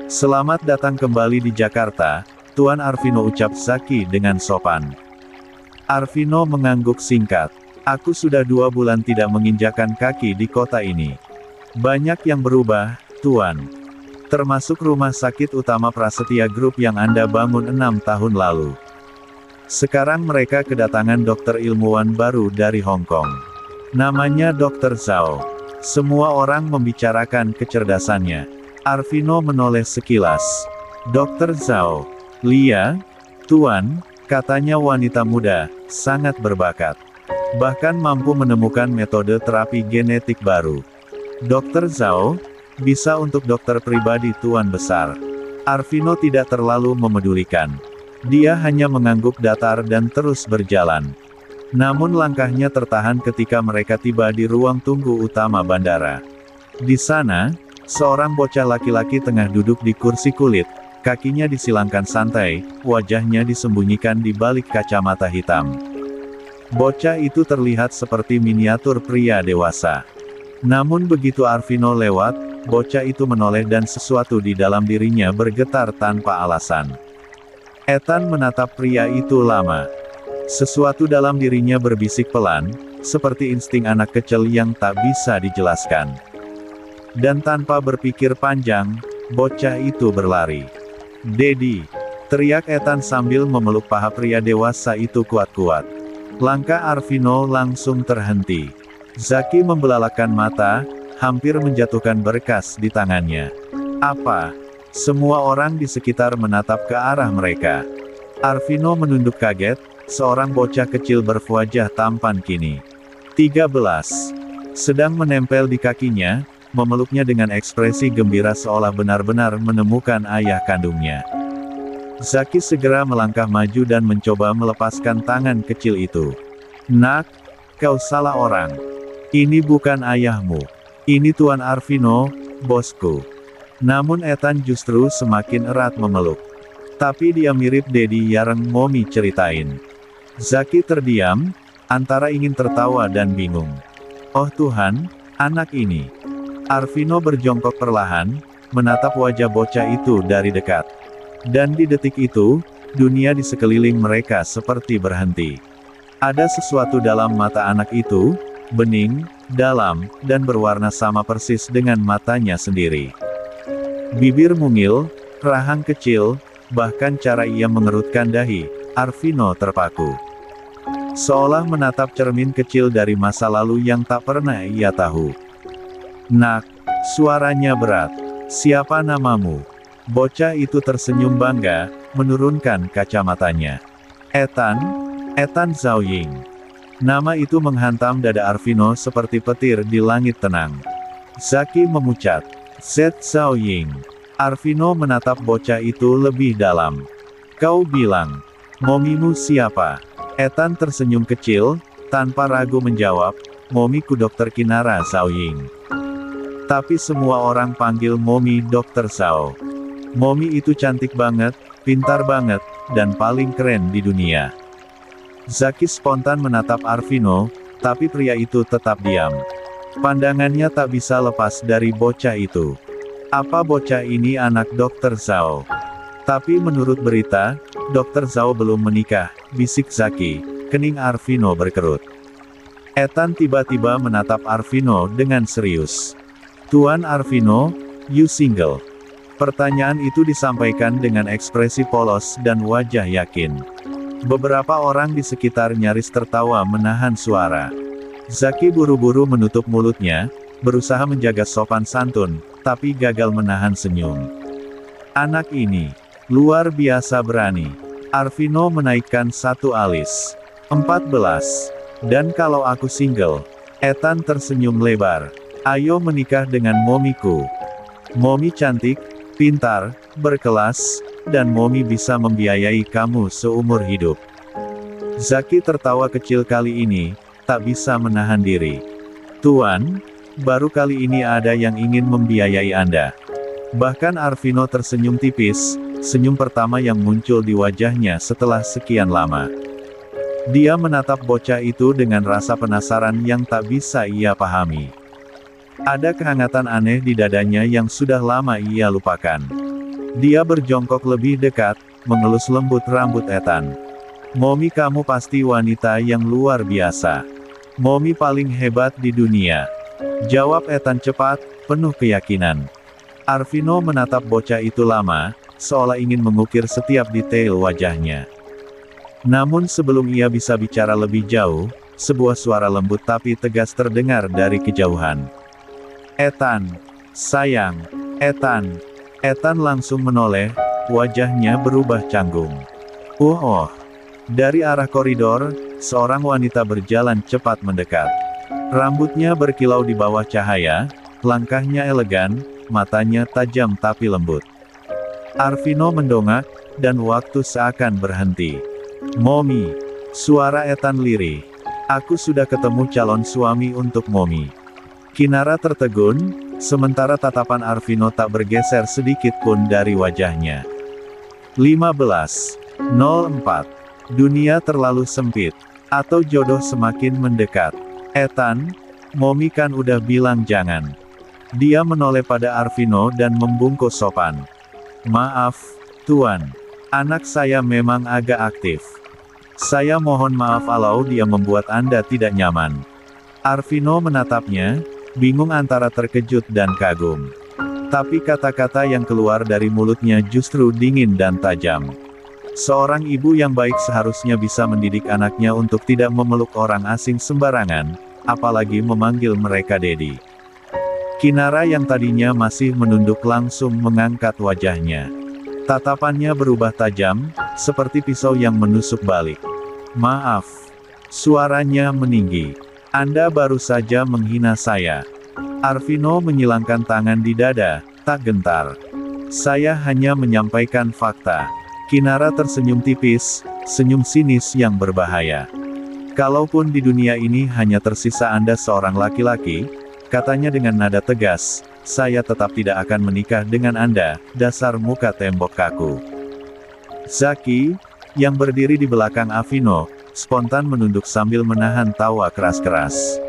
"Selamat datang kembali di Jakarta, Tuan Arvino," ucap Zaki dengan sopan. Arvino mengangguk singkat. "Aku sudah 2 bulan tidak menginjakan kaki di kota ini. Banyak yang berubah, Tuan. Termasuk rumah sakit utama Prasetya Group yang Anda bangun 6 tahun lalu. Sekarang mereka kedatangan dokter ilmuwan baru dari Hong Kong. Namanya Dr. Zhao. Semua orang membicarakan kecerdasannya." Arvino menoleh sekilas. "Dr. Zhao. Lia, Tuan," katanya wanita muda, "sangat berbakat. Bahkan mampu menemukan metode terapi genetik baru. Dr. Zhao, bisa untuk dokter pribadi Tuan besar." Arvino tidak terlalu memedulikan. Dia hanya mengangguk datar dan terus berjalan. Namun langkahnya tertahan ketika mereka tiba di ruang tunggu utama bandara. Di sana, seorang bocah laki-laki tengah duduk di kursi kulit, kakinya disilangkan santai, wajahnya disembunyikan di balik kacamata hitam. Bocah itu terlihat seperti miniatur pria dewasa. Namun begitu Arvino lewat, bocah itu menoleh dan sesuatu di dalam dirinya bergetar tanpa alasan. Ethan menatap pria itu lama. Sesuatu dalam dirinya berbisik pelan, seperti insting anak kecil yang tak bisa dijelaskan. Dan tanpa berpikir panjang, bocah itu berlari. "Daddy!" teriak Ethan sambil memeluk paha pria dewasa itu kuat-kuat. Langkah Arvino langsung terhenti. Zaki membelalakan mata, hampir menjatuhkan berkas di tangannya. "Apa?" Semua orang di sekitar menatap ke arah mereka. Arvino menunduk kaget, seorang bocah kecil berwajah tampan kini 13. Sedang menempel di kakinya, memeluknya dengan ekspresi gembira seolah benar-benar menemukan ayah kandungnya. Zaki segera melangkah maju dan mencoba melepaskan tangan kecil itu. "Nak, kau salah orang. Ini bukan ayahmu. Ini Tuan Arvino, bosku." Namun Ethan justru semakin erat memeluk. "Tapi dia mirip Daddy yang Mommy ceritain." Zaki terdiam, antara ingin tertawa dan bingung. "Oh Tuhan, anak ini." Arvino berjongkok perlahan, menatap wajah bocah itu dari dekat. Dan di detik itu, dunia di sekeliling mereka seperti berhenti. Ada sesuatu dalam mata anak itu, bening, dalam, dan berwarna sama persis dengan matanya sendiri. Bibir mungil, rahang kecil, bahkan cara ia mengerutkan dahi, Arvino terpaku. Seolah menatap cermin kecil dari masa lalu yang tak pernah ia tahu. "Nak," suaranya berat. "Siapa namamu?" Bocah itu tersenyum bangga, menurunkan kacamatanya. Ethan Zhaoying." Nama itu menghantam dada Arvino seperti petir di langit tenang. Zaki memucat. "Z Zhaoying." Arvino menatap bocah itu lebih dalam. "Kau bilang, momimu siapa?" Ethan tersenyum kecil, tanpa ragu menjawab, "Momiku Dr. Kinara Zhaoying. Tapi semua orang panggil Momi Dr. Zhao. Momi itu cantik banget, pintar banget, dan paling keren di dunia." Zaki spontan menatap Arvino, tapi pria itu tetap diam. Pandangannya tak bisa lepas dari bocah itu. Apa bocah ini anak Dr. Zhao? Tapi menurut berita, Dr. Zhao belum menikah, bisik Zaki. Kening Arvino berkerut. Ethan tiba-tiba menatap Arvino dengan serius. "Tuan Arvino, you single?" Pertanyaan itu disampaikan dengan ekspresi polos dan wajah yakin. Beberapa orang di sekitar nyaris tertawa menahan suara. Zaki buru-buru menutup mulutnya, berusaha menjaga sopan santun, tapi gagal menahan senyum. Anak ini luar biasa berani. Arvino menaikkan satu alis. 14. "Dan kalau aku single?" Ethan tersenyum lebar. "Ayo menikah dengan momiku. Momi cantik, pintar, berkelas, dan Momi bisa membiayai kamu seumur hidup." Zaki tertawa kecil kali ini, tak bisa menahan diri. "Tuan, baru kali ini ada yang ingin membiayai Anda." Bahkan Arvino tersenyum tipis, senyum pertama yang muncul di wajahnya setelah sekian lama. Dia menatap bocah itu dengan rasa penasaran yang tak bisa ia pahami. Ada kehangatan aneh di dadanya yang sudah lama ia lupakan. Dia berjongkok lebih dekat, mengelus lembut rambut Ethan. "Momi, kamu pasti wanita yang luar biasa. Momi paling hebat di dunia." Jawab Ethan cepat, penuh keyakinan. Arvino menatap bocah itu lama, seolah ingin mengukir setiap detail wajahnya. Namun sebelum ia bisa bicara lebih jauh, sebuah suara lembut tapi tegas terdengar dari kejauhan. "Ethan, sayang, Ethan." Ethan langsung menoleh, wajahnya berubah canggung. Oh. Dari arah koridor, seorang wanita berjalan cepat mendekat. Rambutnya berkilau di bawah cahaya, langkahnya elegan, matanya tajam tapi lembut. Arvino mendongak, dan waktu seakan berhenti. "Momi." Suara Ethan lirih. "Aku sudah ketemu calon suami untuk Momi." Kinara tertegun, sementara tatapan Arvino tak bergeser sedikit pun dari wajahnya. 15:04. Dunia terlalu sempit. Atau jodoh semakin mendekat. Ethan, Momi kan udah bilang jangan. Dia menoleh pada Arvino dan membungkuk sopan. Maaf, Tuan. Anak saya memang agak aktif. Saya mohon maaf kalau dia membuat Anda tidak nyaman. Arvino menatapnya, bingung antara terkejut dan kagum. Tapi kata-kata yang keluar dari mulutnya justru dingin dan tajam. Seorang ibu yang baik seharusnya bisa mendidik anaknya untuk tidak memeluk orang asing sembarangan, apalagi memanggil mereka Dedi. Kinara yang tadinya masih menunduk langsung mengangkat wajahnya. Tatapannya berubah tajam, seperti pisau yang menusuk balik. Maaf. Suaranya meninggi. Anda baru saja menghina saya. Arvino menyilangkan tangan di dada, tak gentar. Saya hanya menyampaikan fakta. Kinara tersenyum tipis, senyum sinis yang berbahaya. Kalaupun di dunia ini hanya tersisa Anda seorang laki-laki, katanya dengan nada tegas, saya tetap tidak akan menikah dengan Anda, dasar muka tembok kaku. Zaki, yang berdiri di belakang Arvino, spontan menunduk sambil menahan tawa keras-keras.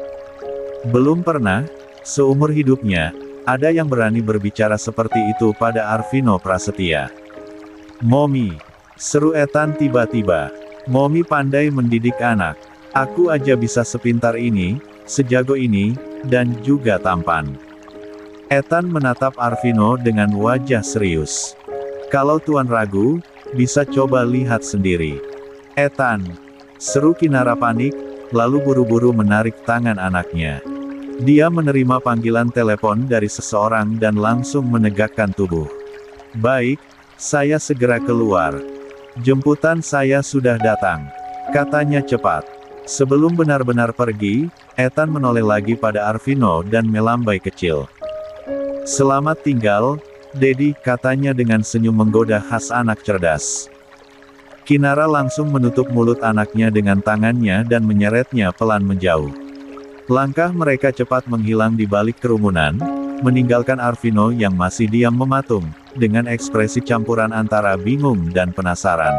Belum pernah, seumur hidupnya, ada yang berani berbicara seperti itu pada Arvino Prasetya. Momi, seru Ethan tiba-tiba. Momi pandai mendidik anak. Aku aja bisa sepintar ini, sejago ini, dan juga tampan. Ethan menatap Arvino dengan wajah serius. Kalau Tuan ragu, bisa coba lihat sendiri. Ethan, seru Kinara panik, lalu buru-buru menarik tangan anaknya. Dia menerima panggilan telepon dari seseorang dan langsung menegakkan tubuh. Baik, saya segera keluar. Jemputan saya sudah datang. Katanya cepat. Sebelum benar-benar pergi, Ethan menoleh lagi pada Arvino dan melambai kecil. Selamat tinggal, Dedi, katanya dengan senyum menggoda khas anak cerdas. Kinara langsung menutup mulut anaknya dengan tangannya dan menyeretnya pelan menjauh. Langkah mereka cepat menghilang di balik kerumunan, meninggalkan Arvino yang masih diam mematung, dengan ekspresi campuran antara bingung dan penasaran.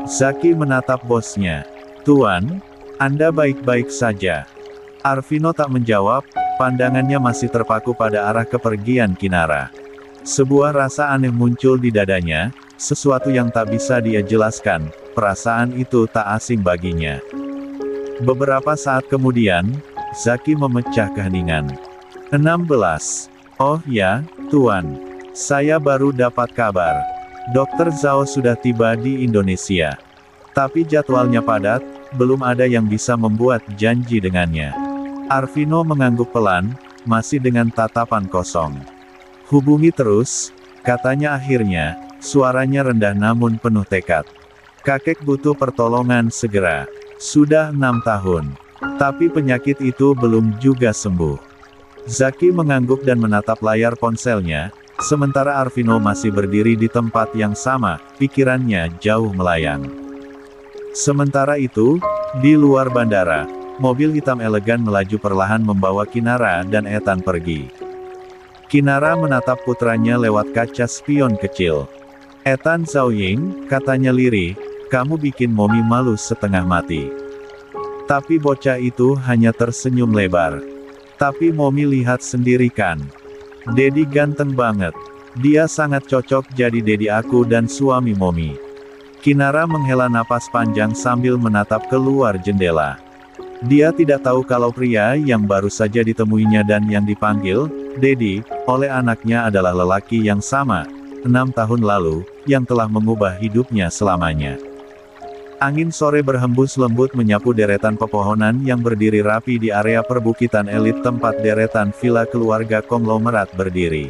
Zaki menatap bosnya. Tuan, Anda baik-baik saja. Arvino tak menjawab, pandangannya masih terpaku pada arah kepergian Kinara. Sebuah rasa aneh muncul di dadanya, sesuatu yang tak bisa dia jelaskan, perasaan itu tak asing baginya. Beberapa saat kemudian, Zaki memecah keheningan. 16. Oh ya, Tuan. Saya baru dapat kabar. Dr. Zhao sudah tiba di Indonesia. Tapi jadwalnya padat, belum ada yang bisa membuat janji dengannya. Arvino mengangguk pelan, masih dengan tatapan kosong. Hubungi terus, katanya akhirnya, suaranya rendah namun penuh tekad. Kakek butuh pertolongan segera. Sudah 6 tahun. Tapi penyakit itu belum juga sembuh. Zaki mengangguk dan menatap layar ponselnya, sementara Arvino masih berdiri di tempat yang sama, pikirannya jauh melayang. Sementara itu, di luar bandara, mobil hitam elegan melaju perlahan membawa Kinara dan Ethan pergi. Kinara menatap putranya lewat kaca spion kecil. Ethan Zhaoying, katanya lirih, kamu bikin Momi malu setengah mati. Tapi bocah itu hanya tersenyum lebar. Tapi Momi lihat sendiri kan. Dedi ganteng banget. Dia sangat cocok jadi Dedi aku dan suami Momi. Kinara menghela napas panjang sambil menatap keluar jendela. Dia tidak tahu kalau pria yang baru saja ditemuinya dan yang dipanggil Dedi oleh anaknya adalah lelaki yang sama, 6 tahun lalu, yang telah mengubah hidupnya selamanya. Angin sore berhembus lembut menyapu deretan pepohonan yang berdiri rapi di area perbukitan elit tempat deretan villa keluarga konglomerat berdiri.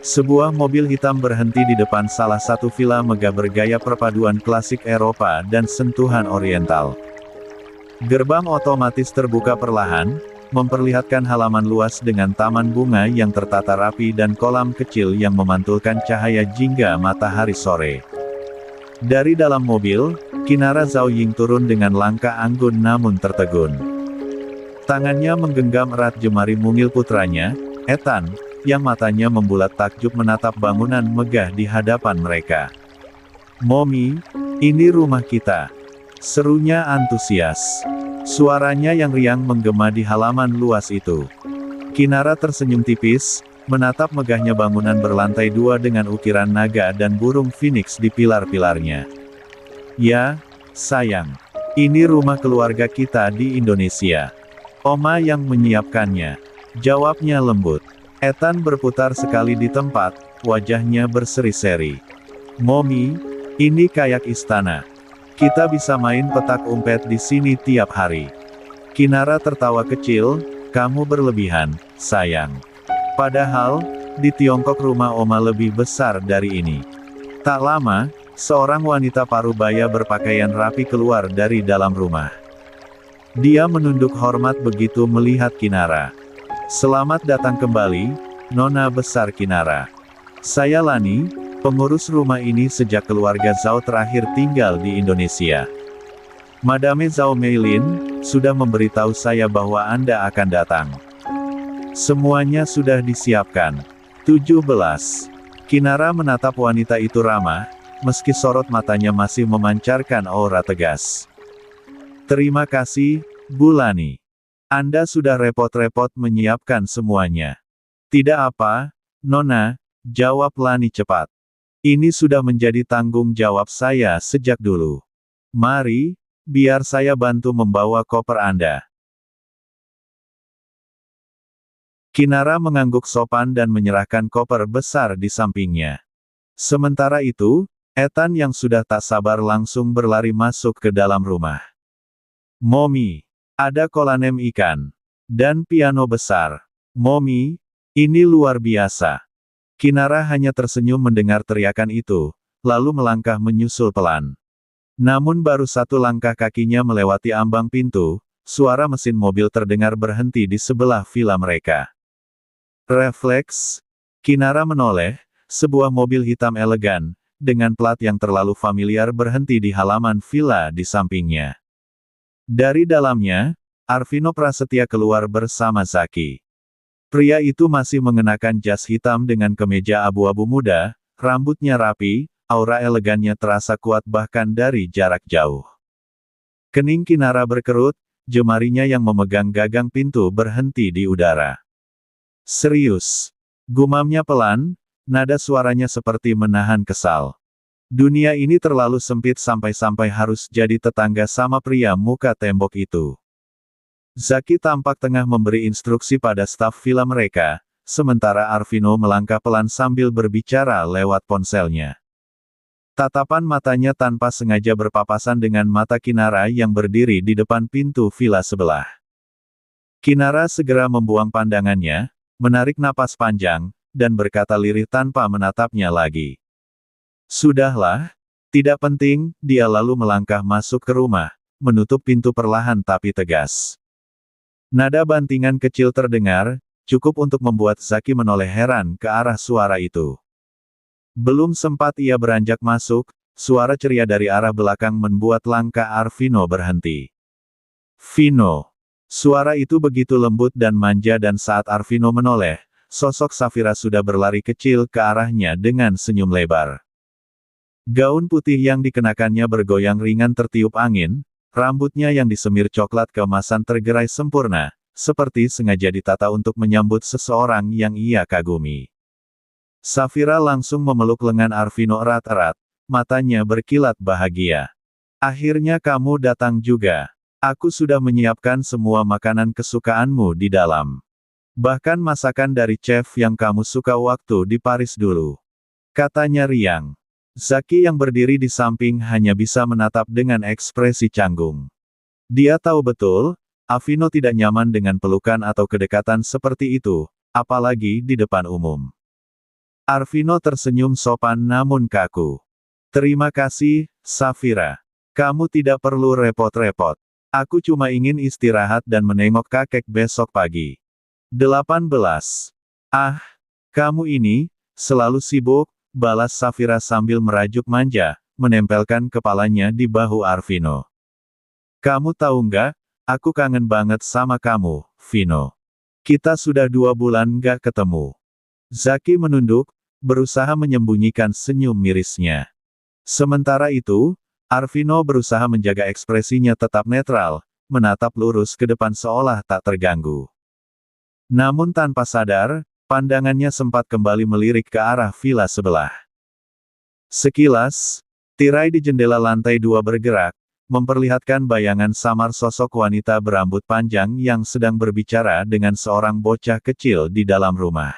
Sebuah mobil hitam berhenti di depan salah satu villa megah bergaya perpaduan klasik Eropa dan sentuhan Oriental. Gerbang otomatis terbuka perlahan, memperlihatkan halaman luas dengan taman bunga yang tertata rapi dan kolam kecil yang memantulkan cahaya jingga matahari sore. Dari dalam mobil, Kinara Zhaoying turun dengan langkah anggun namun tertegun. Tangannya menggenggam erat jemari mungil putranya, Ethan, yang matanya membulat takjub menatap bangunan megah di hadapan mereka. "Mommy, ini rumah kita," serunya antusias. Suaranya yang riang menggema di halaman luas itu. Kinara tersenyum tipis, menatap megahnya bangunan berlantai 2 dengan ukiran naga dan burung phoenix di pilar-pilarnya. "Ya, sayang. Ini rumah keluarga kita di Indonesia. Oma yang menyiapkannya," jawabnya lembut. Ethan berputar sekali di tempat, wajahnya berseri-seri. "Mommy, ini kayak istana. Kita bisa main petak umpet di sini tiap hari." Kinara tertawa kecil, "Kamu berlebihan, sayang. Padahal, di Tiongkok rumah Oma lebih besar dari ini." Tak lama, seorang wanita parubaya berpakaian rapi keluar dari dalam rumah. Dia menunduk hormat begitu melihat Kinara. "Selamat datang kembali, Nona besar Kinara. Saya Lani, pengurus rumah ini sejak keluarga Zhao terakhir tinggal di Indonesia. Madame Zhao Meilin sudah memberitahu saya bahwa Anda akan datang. Semuanya sudah disiapkan." 17. Kinara menatap wanita itu ramah, meski sorot matanya masih memancarkan aura tegas. "Terima kasih, Bu Lani. Anda sudah repot-repot menyiapkan semuanya." "Tidak apa, Nona," jawab Lani cepat. "Ini sudah menjadi tanggung jawab saya sejak dulu. Mari, biar saya bantu membawa koper Anda." Kinara mengangguk sopan dan menyerahkan koper besar di sampingnya. Sementara itu, Ethan yang sudah tak sabar langsung berlari masuk ke dalam rumah. "Mommy, ada kolanem ikan. Dan piano besar. Mommy, ini luar biasa." Kinara hanya tersenyum mendengar teriakan itu, lalu melangkah menyusul pelan. Namun baru satu langkah kakinya melewati ambang pintu, suara mesin mobil terdengar berhenti di sebelah villa mereka. Refleks, Kinara menoleh, sebuah mobil hitam elegan, dengan plat yang terlalu familiar berhenti di halaman villa di sampingnya. Dari dalamnya, Arvino Prasetya keluar bersama Zaki. Pria itu masih mengenakan jas hitam dengan kemeja abu-abu muda, rambutnya rapi, aura elegannya terasa kuat bahkan dari jarak jauh. Kening Kinara berkerut, jemarinya yang memegang gagang pintu berhenti di udara. "Serius?" gumamnya pelan, nada suaranya seperti menahan kesal. Dunia ini terlalu sempit sampai-sampai harus jadi tetangga sama pria muka tembok itu. Zaki tampak tengah memberi instruksi pada staf villa mereka, sementara Arvino melangkah pelan sambil berbicara lewat ponselnya. Tatapan matanya tanpa sengaja berpapasan dengan mata Kinara yang berdiri di depan pintu villa sebelah. Kinara segera membuang pandangannya, menarik napas panjang, dan berkata lirih tanpa menatapnya lagi. "Sudahlah, tidak penting." Dia lalu melangkah masuk ke rumah, menutup pintu perlahan tapi tegas. Nada bantingan kecil terdengar, cukup untuk membuat Zaki menoleh heran ke arah suara itu. Belum sempat ia beranjak masuk, suara ceria dari arah belakang membuat langkah Arvino berhenti. "Vino." Suara itu begitu lembut dan manja dan saat Arvino menoleh, sosok Safira sudah berlari kecil ke arahnya dengan senyum lebar. Gaun putih yang dikenakannya bergoyang ringan tertiup angin, rambutnya yang disemir coklat keemasan tergerai sempurna, seperti sengaja ditata untuk menyambut seseorang yang ia kagumi. Safira langsung memeluk lengan Arvino erat-erat, matanya berkilat bahagia. "Akhirnya kamu datang juga. Aku sudah menyiapkan semua makanan kesukaanmu di dalam. Bahkan masakan dari chef yang kamu suka waktu di Paris dulu," katanya riang. Zaki yang berdiri di samping hanya bisa menatap dengan ekspresi canggung. Dia tahu betul, Arvino tidak nyaman dengan pelukan atau kedekatan seperti itu, apalagi di depan umum. Arvino tersenyum sopan namun kaku. "Terima kasih, Safira. Kamu tidak perlu repot-repot. Aku cuma ingin istirahat dan menengok kakek besok pagi." 18. "Ah, kamu ini, selalu sibuk," balas Safira sambil merajuk manja, menempelkan kepalanya di bahu Arvino. "Kamu tahu nggak, aku kangen banget sama kamu, Vino." Kita sudah 2 bulan nggak ketemu. Zaki menunduk, berusaha menyembunyikan senyum mirisnya. Sementara itu, Arvino berusaha menjaga ekspresinya tetap netral, menatap lurus ke depan seolah tak terganggu. Namun tanpa sadar, pandangannya sempat kembali melirik ke arah villa sebelah. Sekilas, tirai di jendela lantai 2 bergerak, memperlihatkan bayangan samar sosok wanita berambut panjang yang sedang berbicara dengan seorang bocah kecil di dalam rumah.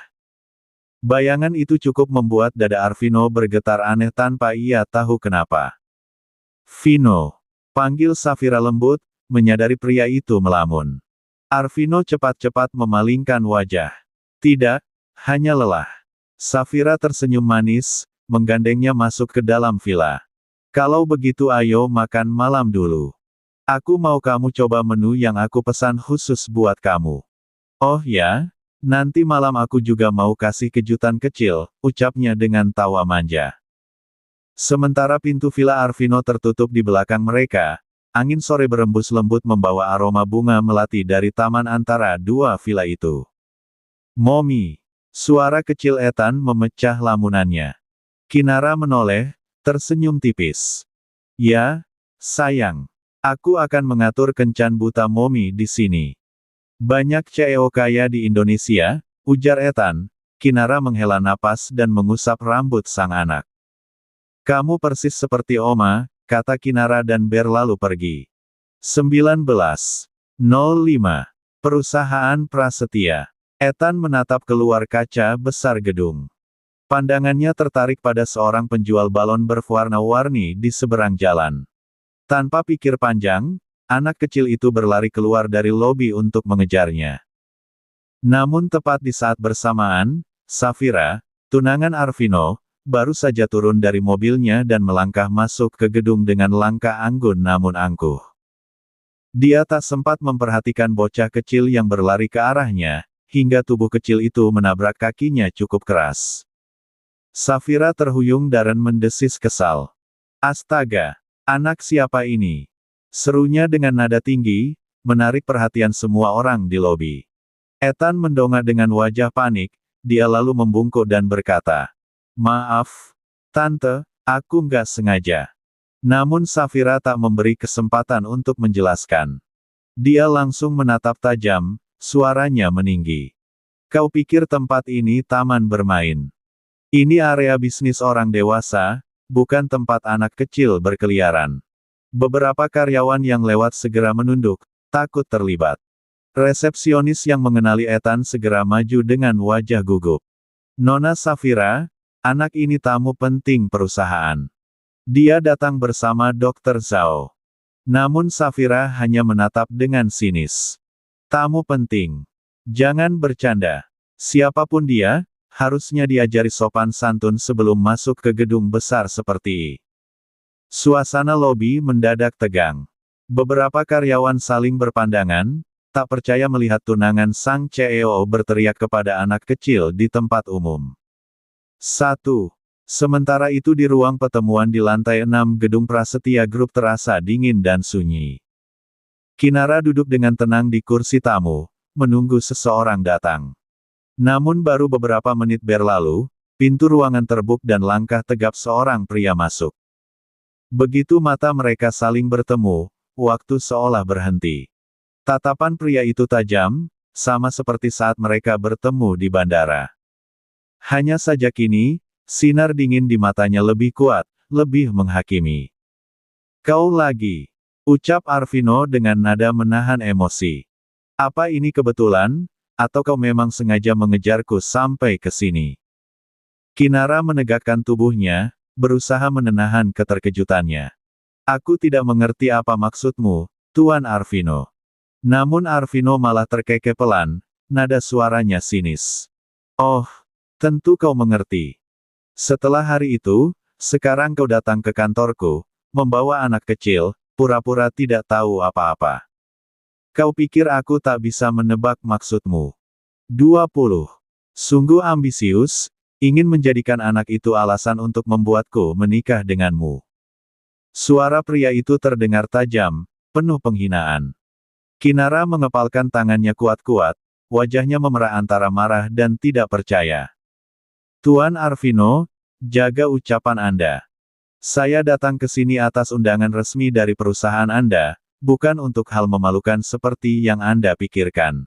Bayangan itu cukup membuat dada Arvino bergetar aneh tanpa ia tahu kenapa. "Vino," panggil Safira lembut, menyadari pria itu melamun. Arvino cepat-cepat memalingkan wajah. Tidak, hanya lelah. Safira tersenyum manis, menggandengnya masuk ke dalam villa. "Kalau begitu ayo makan malam dulu. Aku mau kamu coba menu yang aku pesan khusus buat kamu." "Oh ya? Nanti malam aku juga mau kasih kejutan kecil," ucapnya dengan tawa manja. Sementara pintu villa Arvino tertutup di belakang mereka, angin sore berembus lembut membawa aroma bunga melati dari taman antara dua villa itu. "Momi," suara kecil Ethan memecah lamunannya. Kinara menoleh, tersenyum tipis. "Ya, sayang. Aku akan mengatur kencan buta Momi di sini." "Banyak CEO kaya di Indonesia," ujar Ethan. Kinara menghela napas dan mengusap rambut sang anak. "Kamu persis seperti Oma," kata Kinara dan berlalu pergi. 19:05 Perusahaan Prasetya. Ethan menatap keluar kaca besar gedung. Pandangannya tertarik pada seorang penjual balon berwarna-warni di seberang jalan. Tanpa pikir panjang, anak kecil itu berlari keluar dari lobi untuk mengejarnya. Namun tepat di saat bersamaan, Safira, tunangan Arvino, baru saja turun dari mobilnya dan melangkah masuk ke gedung dengan langkah anggun namun angkuh. Dia tak sempat memperhatikan bocah kecil yang berlari ke arahnya, hingga tubuh kecil itu menabrak kakinya cukup keras. Safira terhuyung dan mendesis kesal. "Astaga! Anak siapa ini?" serunya dengan nada tinggi, menarik perhatian semua orang di lobi. Ethan mendongak dengan wajah panik, dia lalu membungkuk dan berkata, "Maaf, Tante, aku nggak sengaja." Namun Safira tak memberi kesempatan untuk menjelaskan. Dia langsung menatap tajam, suaranya meninggi. "Kau pikir tempat ini taman bermain? Ini area bisnis orang dewasa, bukan tempat anak kecil berkeliaran." Beberapa karyawan yang lewat segera menunduk, takut terlibat. Resepsionis yang mengenali Ethan segera maju dengan wajah gugup. "Nona Safira, anak ini tamu penting perusahaan. Dia datang bersama Dr. Zhao." Namun Safira hanya menatap dengan sinis. "Tamu penting. Jangan bercanda. Siapapun dia, harusnya diajari sopan santun sebelum masuk ke gedung besar seperti ini." Suasana lobi mendadak tegang. Beberapa karyawan saling berpandangan, tak percaya melihat tunangan sang CEO berteriak kepada anak kecil di tempat umum. 1. Sementara itu di ruang pertemuan di lantai 6 gedung Prasetya Group terasa dingin dan sunyi. Kinara duduk dengan tenang di kursi tamu, menunggu seseorang datang. Namun baru beberapa menit berlalu, pintu ruangan terbuk dan langkah tegap seorang pria masuk. Begitu mata mereka saling bertemu, waktu seolah berhenti. Tatapan pria itu tajam, sama seperti saat mereka bertemu di bandara. Hanya saja kini, sinar dingin di matanya lebih kuat, lebih menghakimi. "Kau lagi," ucap Arvino dengan nada menahan emosi. "Apa ini kebetulan, atau kau memang sengaja mengejarku sampai ke sini?" Kinara menegakkan tubuhnya, berusaha menahan keterkejutannya. "Aku tidak mengerti apa maksudmu, Tuan Arvino." Namun Arvino malah terkekeh pelan, nada suaranya sinis. "Oh, tentu kau mengerti. Setelah hari itu, sekarang kau datang ke kantorku, membawa anak kecil, pura-pura tidak tahu apa-apa. Kau pikir aku tak bisa menebak maksudmu? 20. Sungguh ambisius, ingin menjadikan anak itu alasan untuk membuatku menikah denganmu." Suara pria itu terdengar tajam, penuh penghinaan. Kinara mengepalkan tangannya kuat-kuat, wajahnya memerah antara marah dan tidak percaya. Tuan Arvino, jaga ucapan Anda. Saya datang ke sini atas undangan resmi dari perusahaan Anda, bukan untuk hal memalukan seperti yang Anda pikirkan.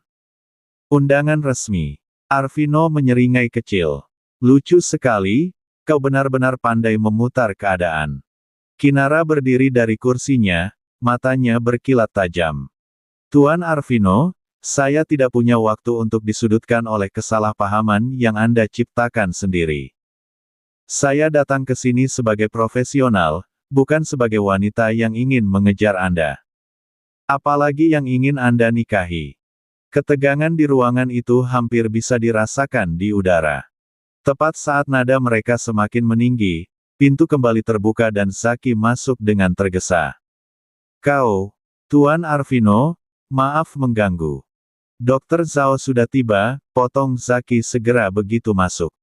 Undangan resmi. Arvino menyeringai kecil. Lucu sekali, kau benar-benar pandai memutar keadaan. Kinara berdiri dari kursinya, matanya berkilat tajam. Tuan Arvino, saya tidak punya waktu untuk disudutkan oleh kesalahpahaman yang Anda ciptakan sendiri. Saya datang ke sini sebagai profesional, bukan sebagai wanita yang ingin mengejar Anda. Apalagi yang ingin Anda nikahi. Ketegangan di ruangan itu hampir bisa dirasakan di udara. Tepat saat nada mereka semakin meninggi, pintu kembali terbuka dan Zaki masuk dengan tergesa. Kau, Tuan Arvino, maaf mengganggu. Dokter Zhao sudah tiba, potong Zaki segera begitu masuk.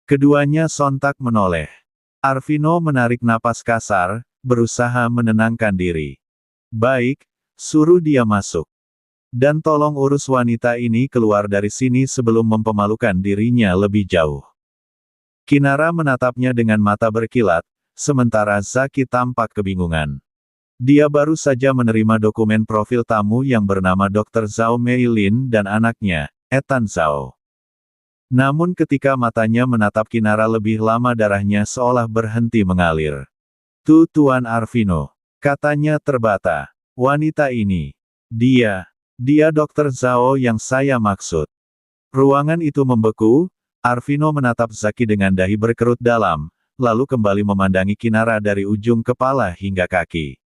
Keduanya sontak menoleh. Arvino menarik napas kasar, berusaha menenangkan diri. Baik, suruh dia masuk. Dan tolong urus wanita ini keluar dari sini sebelum mempemalukan dirinya lebih jauh. Kinara menatapnya dengan mata berkilat, sementara Zaki tampak kebingungan. Dia baru saja menerima dokumen profil tamu yang bernama Dr. Zhao Meilin dan anaknya, Ethan Zhao. Namun ketika matanya menatap Kinara lebih lama darahnya seolah berhenti mengalir. Tuan Arvino, katanya terbata. Wanita ini. Dia Dr. Zhao yang saya maksud. Ruangan itu membeku. Arvino menatap Zaki dengan dahi berkerut dalam, lalu kembali memandangi Kinara dari ujung kepala hingga kaki.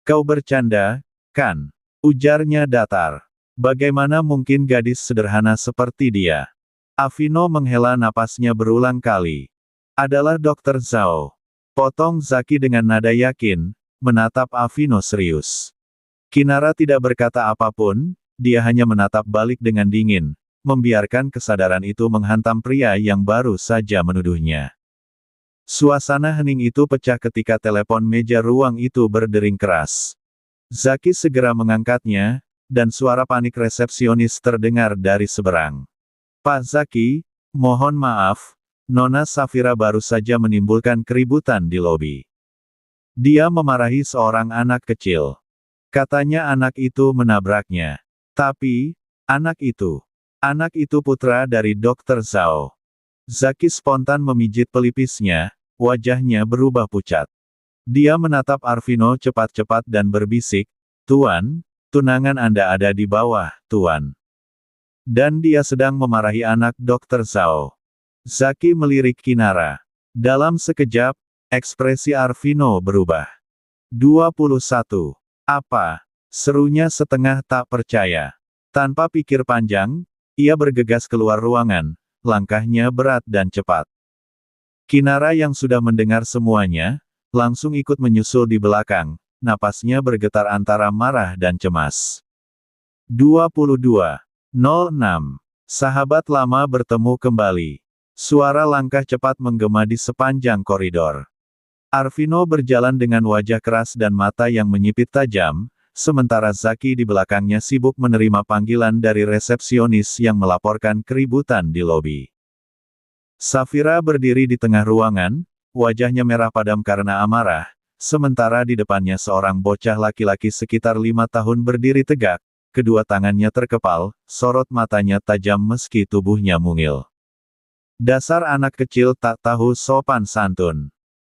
Kau bercanda, kan? Ujarnya datar. Bagaimana mungkin gadis sederhana seperti dia? Arvino menghela napasnya berulang kali. Adalah Dr. Zhao. Potong Zaki dengan nada yakin, menatap Arvino serius. Kinara tidak berkata apapun, dia hanya menatap balik dengan dingin. Membiarkan kesadaran itu menghantam pria yang baru saja menuduhnya. Suasana hening itu pecah ketika telepon meja ruang itu berdering keras. Zaki segera mengangkatnya, dan suara panik resepsionis terdengar dari seberang. Pak Zaki, mohon maaf, Nona Safira baru saja menimbulkan keributan di lobi. Dia memarahi seorang anak kecil. Katanya anak itu menabraknya. Tapi, anak itu putra dari Dr. Zhao. Zaki spontan memijit pelipisnya, wajahnya berubah pucat. Dia menatap Arvino cepat-cepat dan berbisik, Tuan, tunangan Anda ada di bawah, Tuan. Dan dia sedang memarahi anak Dr. Zhao. Zaki melirik Kinara. Dalam sekejap, ekspresi Arvino berubah. 21. Apa? Serunya setengah tak percaya. Tanpa pikir panjang, ia bergegas keluar ruangan, langkahnya berat dan cepat. Kinara yang sudah mendengar semuanya, langsung ikut menyusul di belakang, napasnya bergetar antara marah dan cemas. 22.06. Sahabat lama bertemu kembali. Suara langkah cepat menggema di sepanjang koridor. Arvino berjalan dengan wajah keras dan mata yang menyipit tajam, sementara Zaki di belakangnya sibuk menerima panggilan dari resepsionis yang melaporkan keributan di lobi. Safira berdiri di tengah ruangan, wajahnya merah padam karena amarah, sementara di depannya seorang bocah laki-laki sekitar 5 tahun berdiri tegak, kedua tangannya terkepal, sorot matanya tajam meski tubuhnya mungil. Dasar anak kecil tak tahu sopan santun.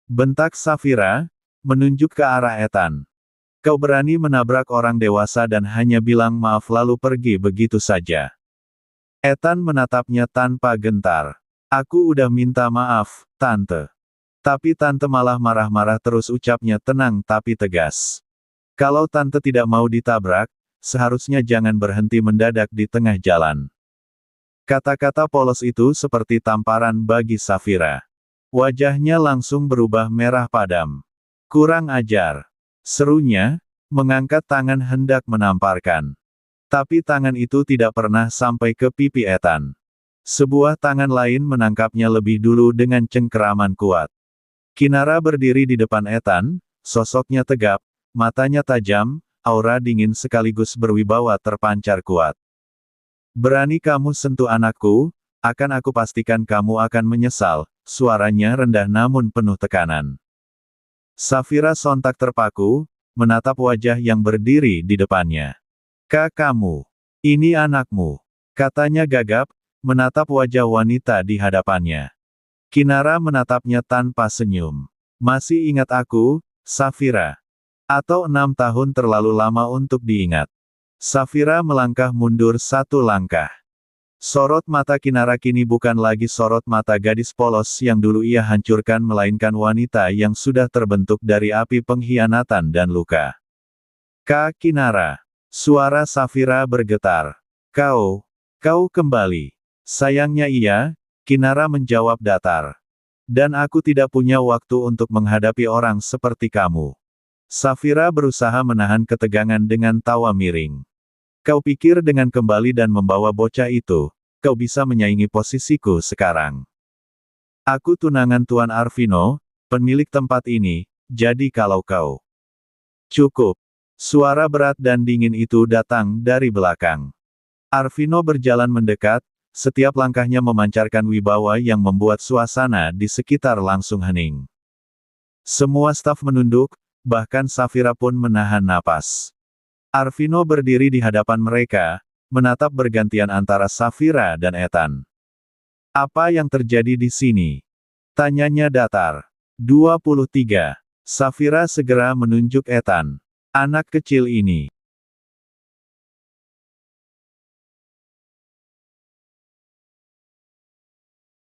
Bentak Safira, menunjuk ke arah Ethan. Kau berani menabrak orang dewasa dan hanya bilang maaf lalu pergi begitu saja. Ethan menatapnya tanpa gentar. Aku udah minta maaf, Tante. Tapi Tante malah marah-marah terus ucapnya tenang tapi tegas. Kalau Tante tidak mau ditabrak, seharusnya jangan berhenti mendadak di tengah jalan. Kata-kata polos itu seperti tamparan bagi Safira. Wajahnya langsung berubah merah padam. Kurang ajar. Serunya, mengangkat tangan hendak menamparkan. Tapi tangan itu tidak pernah sampai ke pipi Ethan. Sebuah tangan lain menangkapnya lebih dulu dengan cengkeraman kuat. Kinara berdiri di depan Ethan, sosoknya tegap, matanya tajam, aura dingin sekaligus berwibawa terpancar kuat. Berani kamu sentuh anakku, akan aku pastikan kamu akan menyesal, suaranya rendah namun penuh tekanan. Safira sontak terpaku, menatap wajah yang berdiri di depannya. Kamu, ini anakmu, katanya gagap, menatap wajah wanita di hadapannya. Kinara menatapnya tanpa senyum. Masih ingat aku, Safira? Atau 6 tahun terlalu lama untuk diingat? Safira melangkah mundur 1 langkah. Sorot mata Kinara kini bukan lagi sorot mata gadis polos yang dulu ia hancurkan melainkan wanita yang sudah terbentuk dari api pengkhianatan dan luka. Kinara. Suara Safira bergetar. Kau kembali. Sayangnya iya, Kinara menjawab datar. Dan aku tidak punya waktu untuk menghadapi orang seperti kamu. Safira berusaha menahan ketegangan dengan tawa miring. Kau pikir dengan kembali dan membawa bocah itu, kau bisa menyaingi posisiku sekarang. Aku tunangan Tuan Arvino, pemilik tempat ini, jadi kalau kau... Cukup. Suara berat dan dingin itu datang dari belakang. Arvino berjalan mendekat, setiap langkahnya memancarkan wibawa yang membuat suasana di sekitar langsung hening. Semua staf menunduk, bahkan Safira pun menahan napas. Arvino berdiri di hadapan mereka, menatap bergantian antara Safira dan Ethan. Apa yang terjadi di sini? Tanyanya datar. 23. Safira segera menunjuk Ethan. Anak kecil ini.